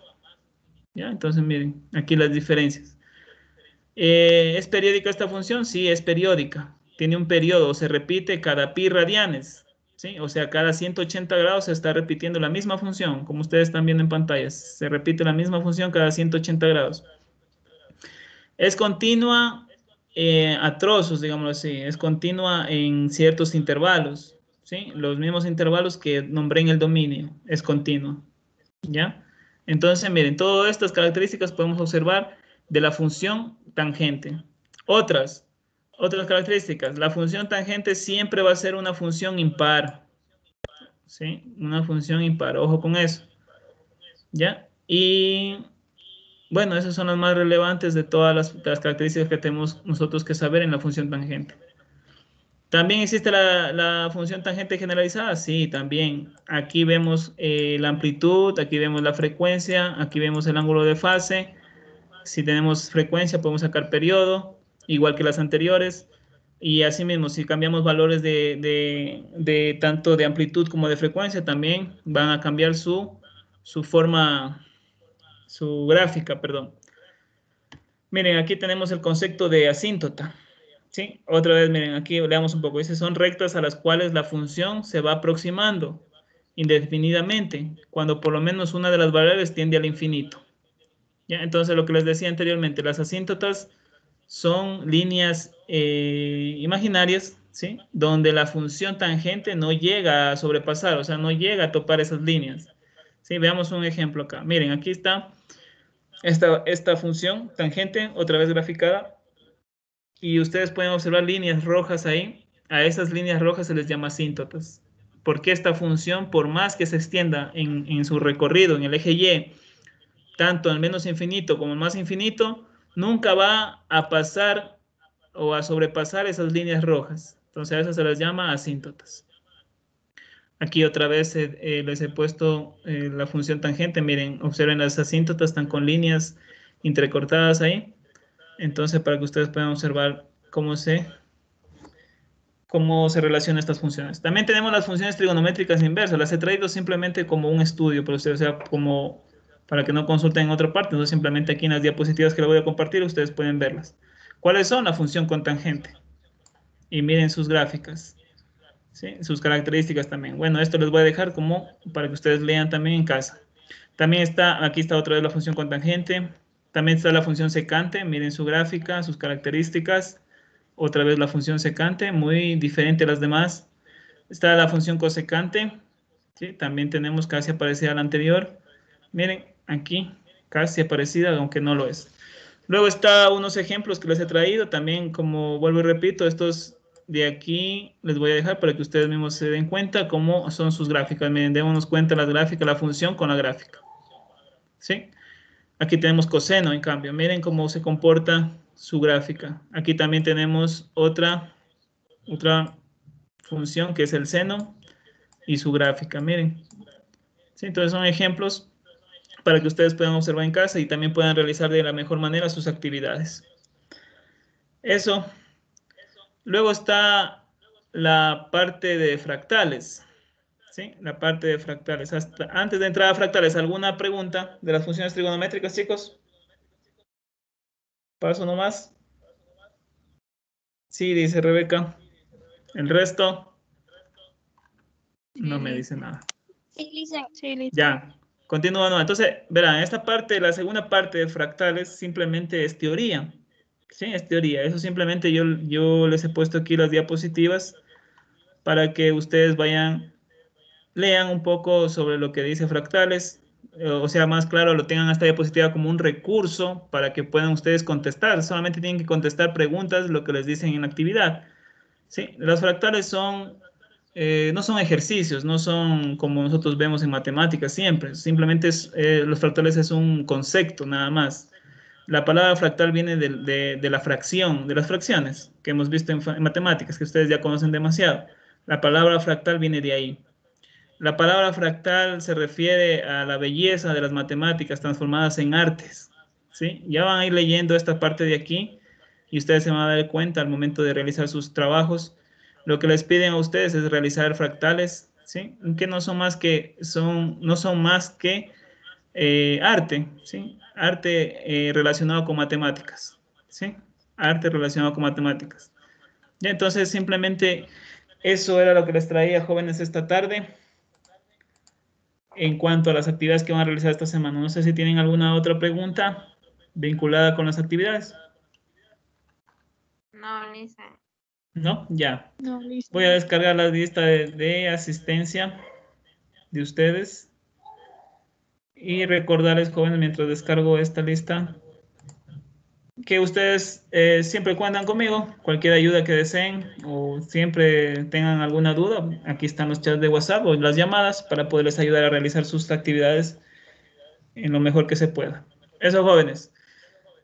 ¿Ya? Entonces, miren, aquí las diferencias. ¿Es periódica esta función? Sí, es periódica. Tiene un periodo, se repite cada pi radianes, ¿sí? O sea, cada 180 grados se está repitiendo la misma función, como ustedes están viendo en pantallas. Se repite la misma función cada 180 grados. Es continua a trozos, digámoslo así. Es continua en ciertos intervalos, ¿sí? Los mismos intervalos que nombré en el dominio. Es continua, ¿ya? Entonces, miren, todas estas características podemos observar de la función tangente. Otras características. La función tangente siempre va a ser una función impar, ¿sí? Una función impar. Ojo con eso, ¿ya? Y bueno, esas son las más relevantes de todas las características que tenemos nosotros que saber en la función tangente. ¿También existe la función tangente generalizada? Sí, también. Aquí vemos la amplitud, aquí vemos la frecuencia, aquí vemos el ángulo de fase. Si tenemos frecuencia, podemos sacar periodo, igual que las anteriores. Y asimismo, si cambiamos valores de tanto de amplitud como de frecuencia, también van a cambiar su forma, su gráfica, perdón. Miren, aquí tenemos el concepto de asíntota. ¿Sí? Otra vez, miren, aquí leamos un poco. Dice, son rectas a las cuales la función se va aproximando indefinidamente, cuando por lo menos una de las variables tiende al infinito. ¿Ya? Entonces, lo que les decía anteriormente, las asíntotas son líneas imaginarias, ¿sí? Donde la función tangente no llega a sobrepasar, o sea, no llega a topar esas líneas. ¿Sí? Veamos un ejemplo acá. Miren, aquí está esta función tangente, otra vez graficada, y ustedes pueden observar líneas rojas ahí. A esas líneas rojas se les llama asíntotas. Porque esta función, por más que se extienda en su recorrido en el eje Y, tanto en menos infinito como en más infinito, nunca va a pasar o a sobrepasar esas líneas rojas. Entonces a esas se les llama asíntotas. Aquí otra vez les he puesto la función tangente. Miren, observen las asíntotas, están con líneas entrecortadas ahí. Entonces, para que ustedes puedan observar cómo se relacionan estas funciones. También tenemos las funciones trigonométricas inversas. Las he traído simplemente como un estudio, pero ustedes, o sea, como para que no consulten en otra parte. Entonces, simplemente aquí en las diapositivas que les voy a compartir, ustedes pueden verlas. ¿Cuáles son? La función cotangente. Y miren sus gráficas, ¿sí? Sus características también. Bueno, esto les voy a dejar como para que ustedes lean también en casa. También aquí está otra vez la función cotangente. También está la función secante. Miren su gráfica, sus características. Otra vez la función secante, muy diferente a las demás. Está la función cosecante, ¿sí? También tenemos casi parecida a la anterior. Miren, aquí, casi parecida, aunque no lo es. Luego está unos ejemplos que les he traído. También, como vuelvo y repito, estos de aquí les voy a dejar para que ustedes mismos se den cuenta cómo son sus gráficas. Miren, démonos cuenta las gráficas, la función con la gráfica. ¿Sí? Aquí tenemos coseno, en cambio. Miren cómo se comporta su gráfica. Aquí también tenemos otra función que es el seno y su gráfica. Miren. ¿Sí? Entonces son ejemplos para que ustedes puedan observar en casa y también puedan realizar de la mejor manera sus actividades. Eso. Luego está la parte de fractales. ¿Sí? La parte de fractales. Antes de entrar a fractales, ¿alguna pregunta de las funciones trigonométricas, chicos? Paso nomás. Sí, dice Rebeca. El resto no me dice nada. Sí, Lisa. Ya, continuando. Entonces, verán, esta parte, la segunda parte de fractales, simplemente es teoría. Sí, es teoría. Eso simplemente yo les he puesto aquí las diapositivas para que ustedes lean un poco sobre lo que dice fractales. O sea, más claro, lo tengan esta diapositiva como un recurso para que puedan ustedes contestar. Solamente tienen que contestar preguntas, lo que les dicen en la actividad. Sí, las fractales no son ejercicios, no son como nosotros vemos en matemáticas siempre. Simplemente los fractales es un concepto nada más. La palabra fractal viene de la fracción, de las fracciones que hemos visto en matemáticas, que ustedes ya conocen demasiado. La palabra fractal viene de ahí. La palabra fractal se refiere a la belleza de las matemáticas transformadas en artes. ¿Sí? Ya van a ir leyendo esta parte de aquí y ustedes se van a dar cuenta al momento de realizar sus trabajos. Lo que les piden a ustedes es realizar fractales, ¿sí? Que no son más que, arte, ¿sí? Arte relacionado con matemáticas, ¿sí? Arte relacionado con matemáticas. Ya, entonces simplemente eso era lo que les traía, jóvenes, esta tarde en cuanto a las actividades que van a realizar esta semana. No sé si tienen alguna otra pregunta vinculada con las actividades. No, Lisa. ¿No? Ya. No, Lisa. Voy a descargar la lista de asistencia de ustedes y recordarles, jóvenes, mientras descargo esta lista, que ustedes siempre cuentan conmigo, cualquier ayuda que deseen o siempre tengan alguna duda, aquí están los chats de WhatsApp o las llamadas para poderles ayudar a realizar sus actividades en lo mejor que se pueda. Eso, jóvenes.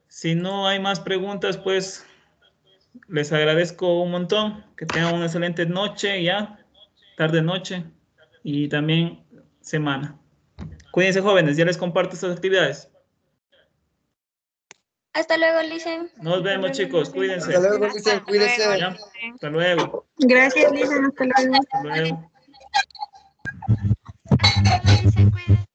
Si no hay más preguntas, pues les agradezco un montón. Que tengan una excelente noche ya, tarde-noche y también semana. Cuídense, jóvenes, ya les comparto estas actividades. Hasta luego, Lisa. Nos vemos, chicos, cuídense. Hasta luego, Cristian, cuídese. Ya, hasta luego. Gracias, Lisa. Hasta luego. Hasta luego. Hasta luego, Lisa. Cuídate.